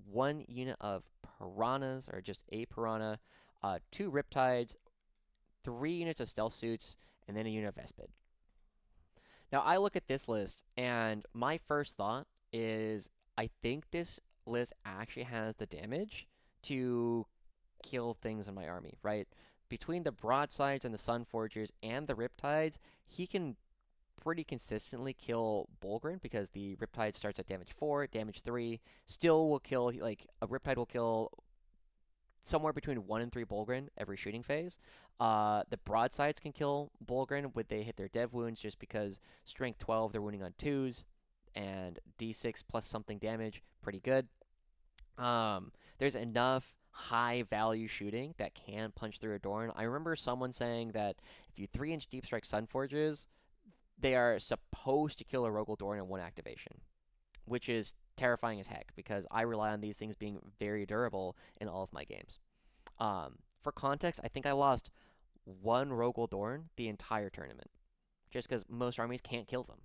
1 unit of piranhas, or just a piranha, 2 riptides, 3 units of stealth suits, and then a unit of Vespid. Now I look at this list, and my first thought is, I think this list actually has the damage to kill things in my army, right? Between the broadsides and the sun forgers and the riptides, he can pretty consistently kill Bullgryn, because the riptide starts at damage 4, damage 3, still will kill, like, a riptide will kill somewhere between 1 and 3 Bullgryn every shooting phase. The broadsides can kill Bullgryn when they hit their dev wounds, just because strength 12, they're wounding on 2s, and d6 plus something damage, pretty good. There's enough high value shooting that can punch through a Dorn. I remember someone saying that if you 3-inch deep strike sun forges, they are supposed to kill a Rogal Dorn in 1 activation, which is terrifying as heck, because I rely on these things being very durable in all of my games. For context, I think I lost 1 Rogal Dorn the entire tournament, just because most armies can't kill them.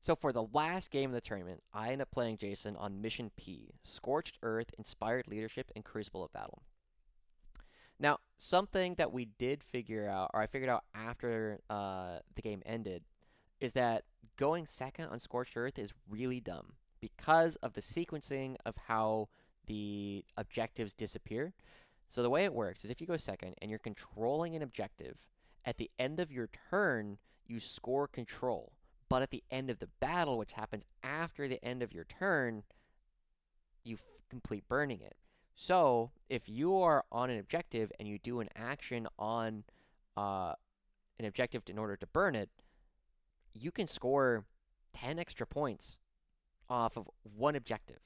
So for the last game of the tournament, I ended up playing Jason on Mission P, Scorched Earth, Inspired Leadership, and Crucible of Battle. Now, something that we did figure out, or I figured out after the game ended, is that going second on Scorched Earth is really dumb because of the sequencing of how the objectives disappear. So the way it works is if you go second and you're controlling an objective, at the end of your turn, you score control. But at the end of the battle, which happens after the end of your turn, you complete burning it. So if you are on an objective and you do an action on uh, an objective in order to burn it, you can score 10 extra points off of one objective.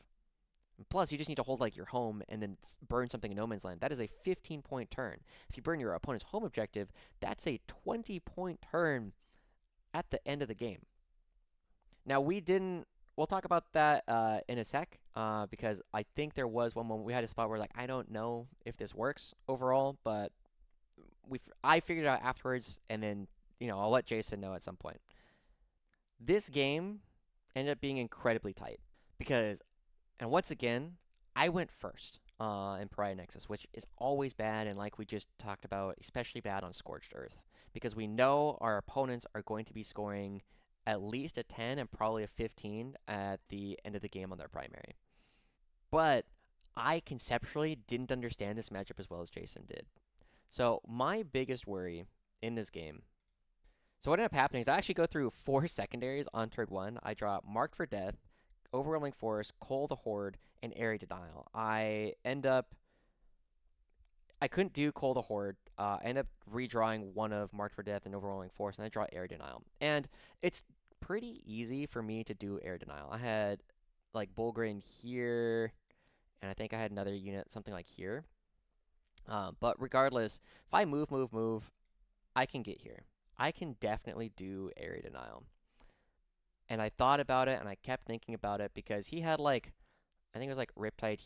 Plus, you just need to hold like your home and then burn something in no man's land. That is a 15-point turn. If you burn your opponent's home objective, that's a 20-point turn at the end of the game. Now, we didn't. We'll talk about that in a sec because I think there was one moment we had a spot where like I don't know if this works overall, but I figured it out afterwards, and then I'll let Jason know at some point. This game ended up being incredibly tight because, and once again, I went first in Pariah Nexus, which is always bad, and like we just talked about, especially bad on Scorched Earth because we know our opponents are going to be scoring at least a 10 and probably a 15 at the end of the game on their primary. But I conceptually didn't understand this matchup as well as Jason did. So my biggest worry in this game. So what ended up happening is I actually go through 4 secondaries on turn one. I draw Marked for Death, Overwhelming Force, Cull the Horde, and Area Denial. I couldn't do Cull the Horde. I ended up redrawing one of Marked for Death and Overwhelming Force, and I draw Area Denial. And it's pretty easy for me to do Area Denial. I had like Bullgryn here, and I think I had another unit, something like here. But regardless, if I move, I can get here. I can definitely do Area Denial. And I thought about it, and I kept thinking about it because he had like, I think it was like Riptide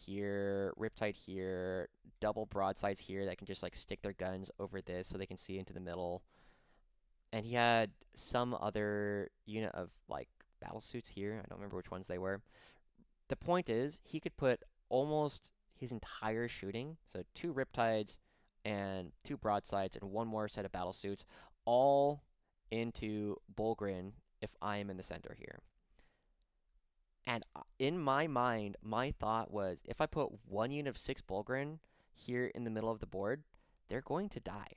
here, double broadsides here that can just like stick their guns over this so they can see into the middle. And he had some other unit of like battle suits here. I don't remember which ones they were. The point is, he could put almost his entire shooting, so two Riptides and two broadsides and one more set of battle suits, all into Bullgryn if I am in the center here. And in my mind, my thought was if I put one unit of 6 Bullgryn here in the middle of the board, they're going to die.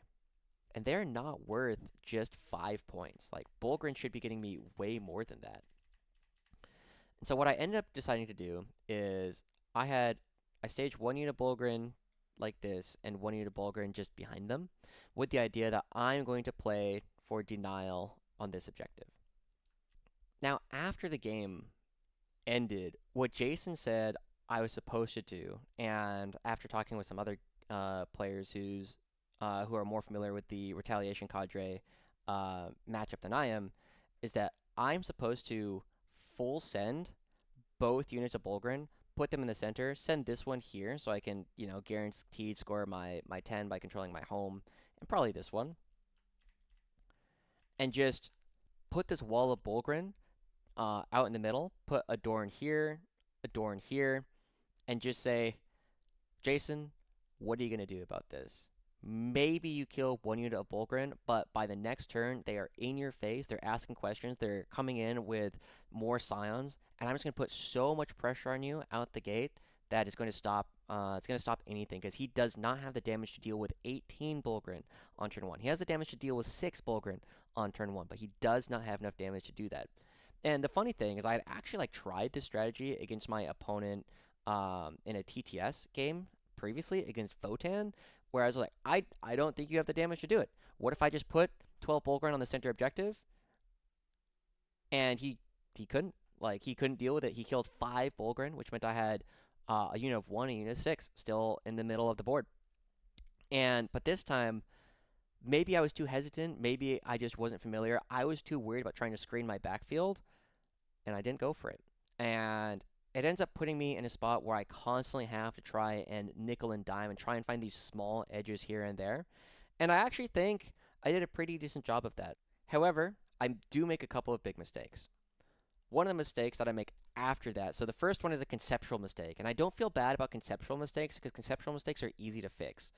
And they're not worth just 5 points. Like, Bullgryn should be getting me way more than that. And so what I ended up deciding to do is I staged one unit Bullgryn like this and one unit Bullgryn just behind them with the idea that I'm going to play for denial on this objective. Now, after the game ended, what Jason said I was supposed to do, and after talking with some other players who are more familiar with the Retaliation Cadre matchup than I am, is that I'm supposed to full send both units of Bullgryn, put them in the center, send this one here so I can, guaranteed score my 10 by controlling my home, and probably this one, and just put this wall of Bullgryn out in the middle, put a Dorn here, and just say, Jason, what are you going to do about this? Maybe you kill one unit of Bullgryn, but by the next turn, they are in your face. They're asking questions. They're coming in with more Scions, and I'm just going to put so much pressure on you out the gate that it's going to stop. It's going to stop anything because he does not have the damage to deal with 18 Bullgryn on turn one. He has the damage to deal with 6 Bullgryn on turn one, but he does not have enough damage to do that. And the funny thing is, I had actually like tried this strategy against my opponent in a TTS game previously against Votan, where I was like, I don't think you have the damage to do it. What if I just put 12 Bullgryn on the center objective? And he couldn't. Like, he couldn't deal with it. He killed 5 Bullgryn, which meant I had a unit of 1 and a unit of 6 still in the middle of the board. But this time, maybe I was too hesitant. Maybe I just wasn't familiar. I was too worried about trying to screen my backfield, and I didn't go for it. And it ends up putting me in a spot where I constantly have to try and nickel and dime and try and find these small edges here and there. And I actually think I did a pretty decent job of that. However, I do make a couple of big mistakes. One of the mistakes that I make after that, so the first one is a conceptual mistake, and I don't feel bad about conceptual mistakes because conceptual mistakes are easy to fix.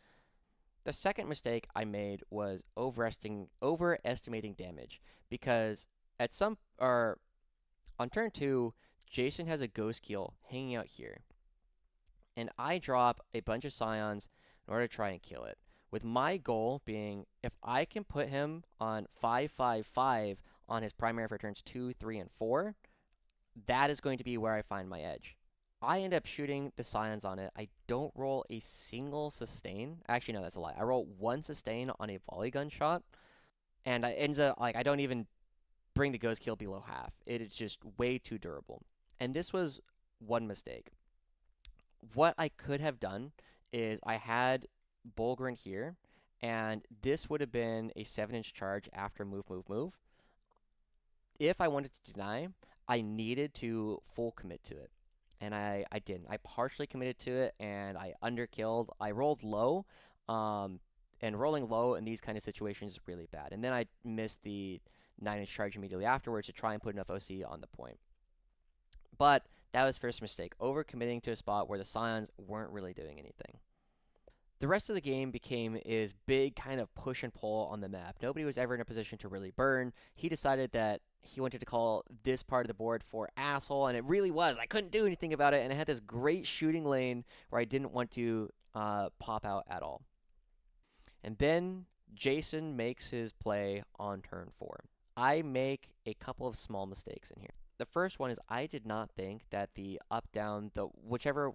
The second mistake I made was overestimating damage because at some or on turn 2, Jason has a ghost keel hanging out here, and I drop a bunch of scions in order to try and kill it. With my goal being if I can put him on 555 on his primary for turns 2, 3, and 4, that is going to be where I find my edge. I end up shooting the scions on it. I don't roll a single sustain. Actually, no, that's a lie. I roll one sustain on a volley gun shot, and I ends up like I don't even bring the ghost kill below half. It is just way too durable. And this was one mistake. What I could have done is I had Bullgryn here, and this would have been a 7-inch charge after move, move, move. If I wanted to deny, I needed to full commit to it. And I didn't. I partially committed to it, and I underkilled. I rolled low, and rolling low in these kind of situations is really bad. And then I missed the 9-inch charge immediately afterwards to try and put enough OC on the point. But that was first mistake, overcommitting to a spot where the Scions weren't really doing anything. The rest of the game became his big kind of push and pull on the map. Nobody was ever in a position to really burn. He decided that he wanted to call this part of the board for asshole, and it really was. I couldn't do anything about it, and I had this great shooting lane where I didn't want to pop out at all. And then Jason makes his play on turn 4. I make a couple of small mistakes in here. The first one is I did not think that the up down the whichever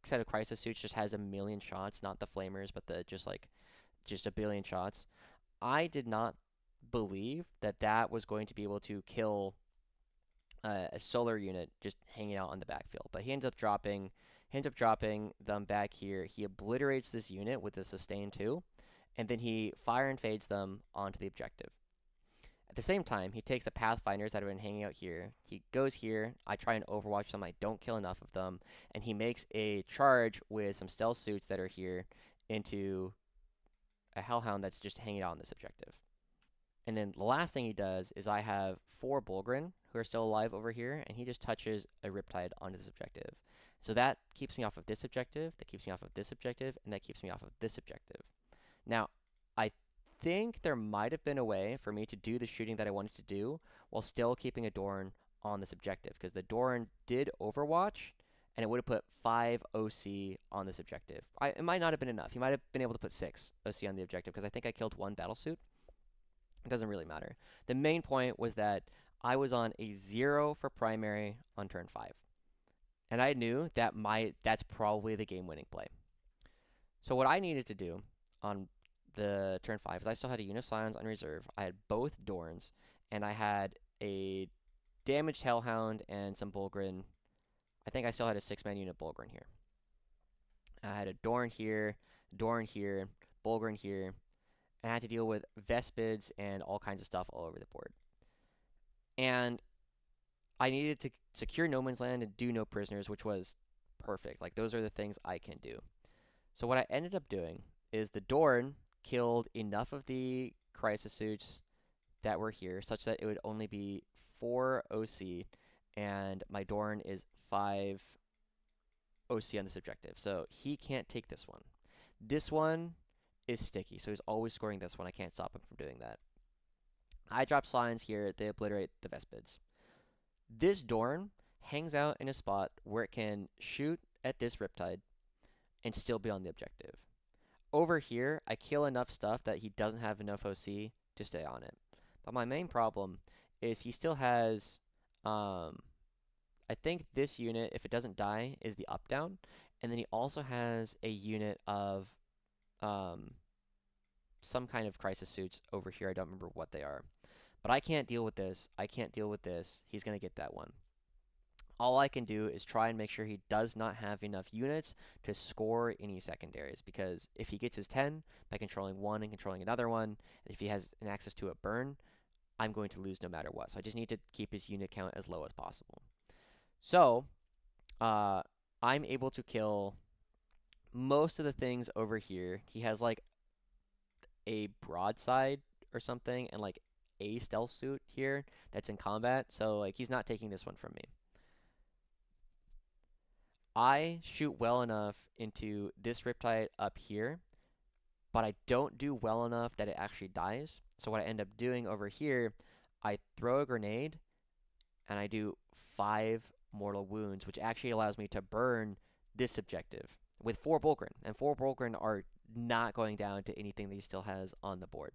set of crisis suits just has a million shots, not the flamers, but the just a billion shots. I did not believe that that was going to be able to kill a solar unit just hanging out on the backfield. But he ends up dropping them back here. He obliterates this unit with the sustain 2, and then he fire and fades them onto the objective. At the same time, he takes the Pathfinders that have been hanging out here. He goes here. I try and overwatch them. I don't kill enough of them. And he makes a charge with some stealth suits that are here into a Hellhound that's just hanging out on this objective. And then the last thing he does is I have 4 Bullgryn who are still alive over here, and he just touches a Riptide onto this objective. So that keeps me off of this objective, that keeps me off of this objective, and that keeps me off of this objective. Now, I think there might have been a way for me to do the shooting that I wanted to do while still keeping a Dorn on this objective, because the Dorn did Overwatch, and it would have put 5 OC on this objective. It might not have been enough. He might have been able to put 6 OC on the objective, because I think I killed 1 battlesuit. It doesn't really matter. The main point was that I was on a 0 for primary on turn 5. And I knew that that's probably the game-winning play. So what I needed to do on the turn 5 is I still had a unit of Scions on reserve. I had both Dorns, and I had a damaged Hellhound and some Bullgryn. I think I still had a 6-man unit Bullgryn here. I had a Dorn here, Bullgryn here, and I had to deal with Vespids and all kinds of stuff all over the board. And I needed to secure no man's land and do no prisoners, which was perfect. Like, those are the things I can do. So what I ended up doing is the Dorn killed enough of the crisis suits that were here such that it would only be 4 OC, and my Dorn is 5 OC on this objective. So he can't take this one. This one is sticky, so he's always scoring this one. I can't stop him from doing that. I drop Scions here. They obliterate the Vespids. This Dorn hangs out in a spot where it can shoot at this Riptide and still be on the objective. Over here, I kill enough stuff that he doesn't have enough OC to stay on it. But my main problem is he still has, I think this unit, if it doesn't die, is the up-down. And then he also has a unit of some kind of crisis suits over here. I don't remember what they are. But I can't deal with this. I can't deal with this. He's going to get that one. All I can do is try and make sure he does not have enough units to score any secondaries, because if he gets his 10 by controlling one and controlling another one, if he has an access to a burn, I'm going to lose no matter what. So I just need to keep his unit count as low as possible. So I'm able to kill most of the things over here. He has like a broadside or something and like a stealth suit here that's in combat, so like he's not taking this one from me. I shoot well enough into this Riptide up here, but I don't do well enough that it actually dies. So what I end up doing over here, I throw a grenade and I do 5 mortal wounds, which actually allows me to burn this objective with 4 Bullgryn. And 4 Bullgryn are not going down to anything that he still has on the board.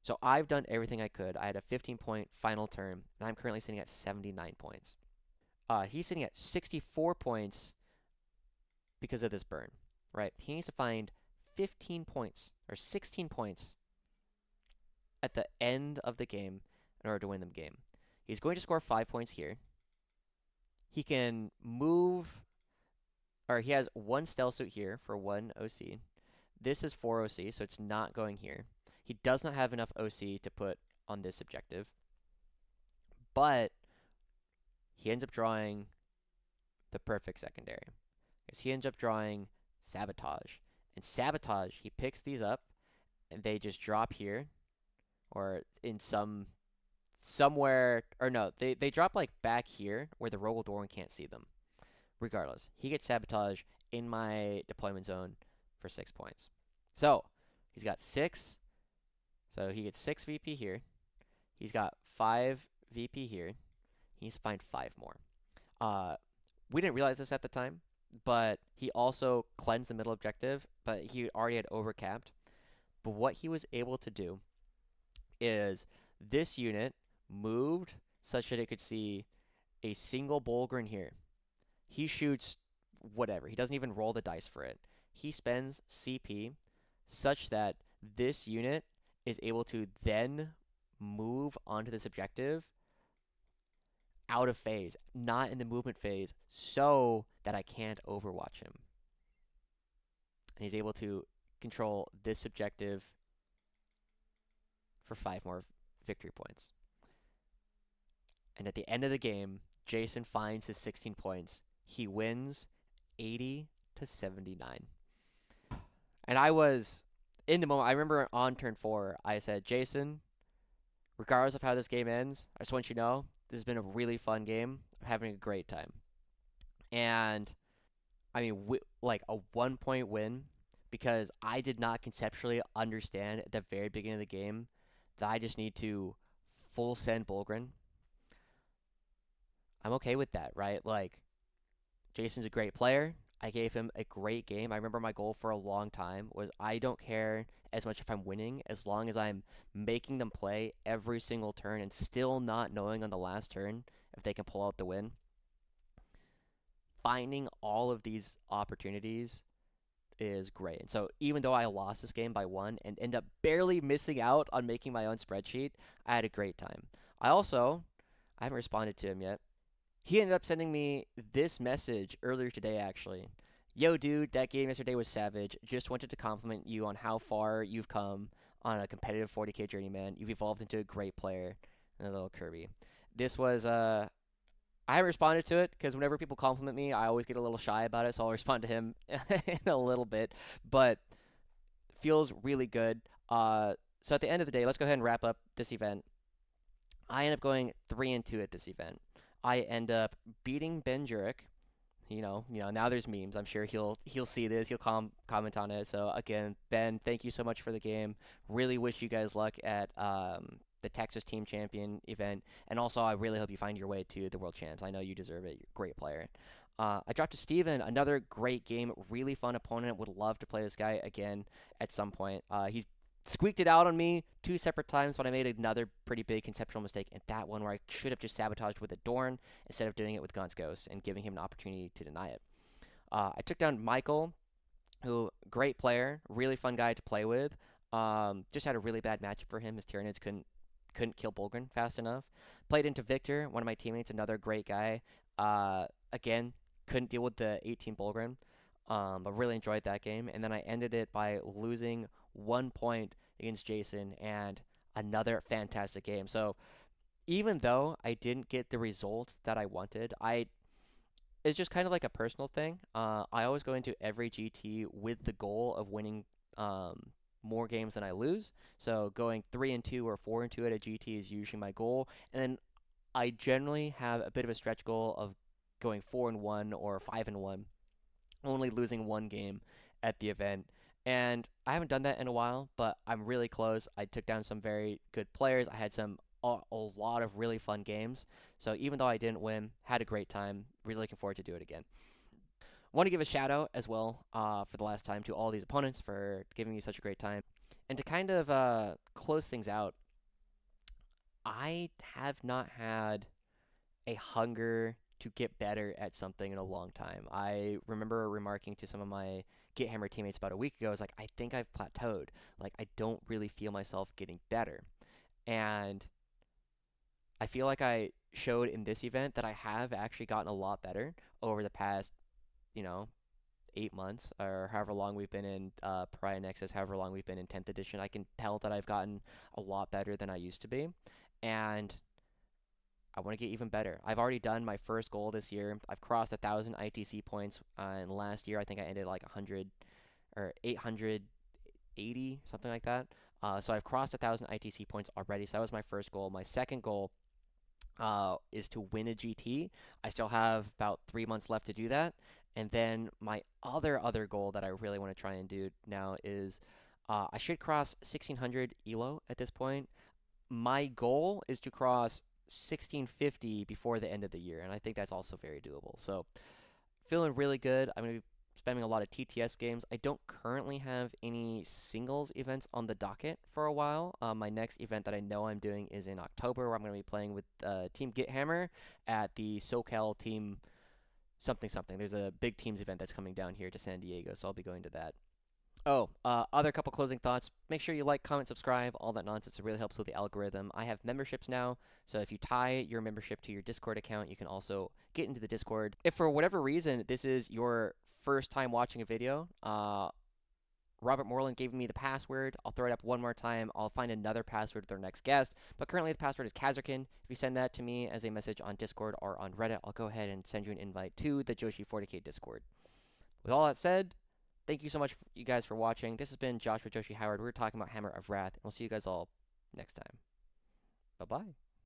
So I've done everything I could. I had a 15-point final turn, and I'm currently sitting at 79 points. He's sitting at 64 points because of this burn, right? He needs to find 15 points or 16 points at the end of the game in order to win the game. He's going to score 5 points here. He can move, or he has 1 stealth suit here for 1 OC. This is 4 OC, so it's not going here. He does not have enough OC to put on this objective, but he ends up drawing the perfect secondary. Because he ends up drawing Sabotage. And Sabotage, he picks these up, and they just drop here, or in somewhere, or no, they drop like back here where the Rogal Dorn can't see them. Regardless, he gets Sabotage in my deployment zone for 6 points. So he's got 6. So he gets 6 VP here. He's got 5 VP here. He needs to find 5 more. We didn't realize this at the time, but he also cleansed the middle objective, but he already had overcapped. But what he was able to do is this unit moved such that it could see a single Bullgryn here. He shoots whatever. He doesn't even roll the dice for it. He spends CP such that this unit is able to then move onto this objective out of phase, not in the movement phase, so that I can't overwatch him. And he's able to control this objective for 5 more victory points. And at the end of the game, Jason finds his 16 points. He wins 80-79. And I was in the moment. I remember on turn 4, I said, Jason, regardless of how this game ends, I just want you to know this has been a really fun game. I'm having a great time. And I mean, like a 1-point win, because I did not conceptually understand at the very beginning of the game that I just need to full send Bullgryn. I'm okay with that, right? Like, Jason's a great player. I gave him a great game. I remember my goal for a long time was I don't care as much if I'm winning as long as I'm making them play every single turn and still not knowing on the last turn if they can pull out the win. Finding all of these opportunities is great. And so even though I lost this game by 1 and end up barely missing out on making my own spreadsheet, I had a great time. I haven't responded to him yet. He ended up sending me this message earlier today, actually. Yo, dude, that game yesterday was savage. Just wanted to compliment you on how far you've come on a competitive 40k journeyman. You've evolved into a great player. And a little Kirby. This was, I haven't responded to it because whenever people compliment me, I always get a little shy about it, so I'll respond to him in a little bit. But feels really good. So at the end of the day, let's go ahead and wrap up this event. I end up going 3-2 at this event. I end up beating Ben Jurek. Now there's memes. I'm sure he'll see this. He'll comment on it. So again, Ben, thank you so much for the game. Really wish you guys luck at the Texas Team Champion event, and also I really hope you find your way to the World Champs. I know you deserve it. You're a great player. I dropped to Steven, another great game, really fun opponent. Would love to play this guy again at some point. He's squeaked it out on me 2 separate times, but I made another pretty big conceptual mistake in that one where I should have just sabotaged with a Dorn instead of doing it with Gaunt's Ghost and giving him an opportunity to deny it. I took down Michael, who, great player, really fun guy to play with. Just had a really bad matchup for him. His Tyranids couldn't kill Bullgryn fast enough. Played into Victor, one of my teammates, another great guy. Again, couldn't deal with the 18 Bullgryn, but really enjoyed that game. And then I ended it by losing 1 point against Jason and another fantastic game. So even though I didn't get the result that I wanted, it's just kind of like a personal thing. I always go into every GT with the goal of winning more games than I lose. So going 3-2 or 4-2 at a GT is usually my goal. And then I generally have a bit of a stretch goal of going 4-1 or 5-1, only losing one game at the event. And I haven't done that in a while, but I'm really close. I took down some very good players. I had a lot of really fun games. So even though I didn't win, had a great time. Really looking forward to do it again. Want to give a shout out as well for the last time to all these opponents for giving me such a great time. And to kind of close things out, I have not had a hunger to get better at something in a long time. I remember remarking to some of my Get Hammer teammates about a week ago, I was like, I think I've plateaued. Like, I don't really feel myself getting better. And I feel like I showed in this event that I have actually gotten a lot better over the past, you know, 8 months or however long we've been in Pariah Nexus, however long we've been in 10th edition. I can tell that I've gotten a lot better than I used to be. And I want to get even better. I've already done my first goal this year. I've crossed 1,000 ITC points. And last year, I think I ended like 100 or 880, something like that. So I've crossed 1,000 ITC points already. So that was my first goal. My second goal is to win a GT. I still have about 3 months left to do that. And then my other goal that I really want to try and do now is I should cross 1,600 ELO at this point. My goal is to cross 1650 before the end of the year, and I think that's also very doable. So, feeling really good. I'm going to be spending a lot of TTS games. I don't currently have any singles events on the docket for a while. My next event that I know I'm doing is in October, where I'm going to be playing with Team Githammer at the SoCal Team something something. There's a big teams event that's coming down here to San Diego, so I'll be going to that. Oh, other couple closing thoughts. Make sure you like, comment, subscribe, all that nonsense. It really helps with the algorithm. I have memberships now, so if you tie your membership to your Discord account, you can also get into the Discord. If for whatever reason this is your first time watching a video, Robert Moreland gave me the password. I'll throw it up one more time. I'll find another password with our next guest. But currently the password is Kazarkin. If you send that to me as a message on Discord or on Reddit, I'll go ahead and send you an invite to the Joshi 40K Discord. With all that said, thank you so much, you guys, for watching. This has been Joshua Joshi Howard. We're talking about Hammer of Wrath, and we'll see you guys all next time. Bye-bye.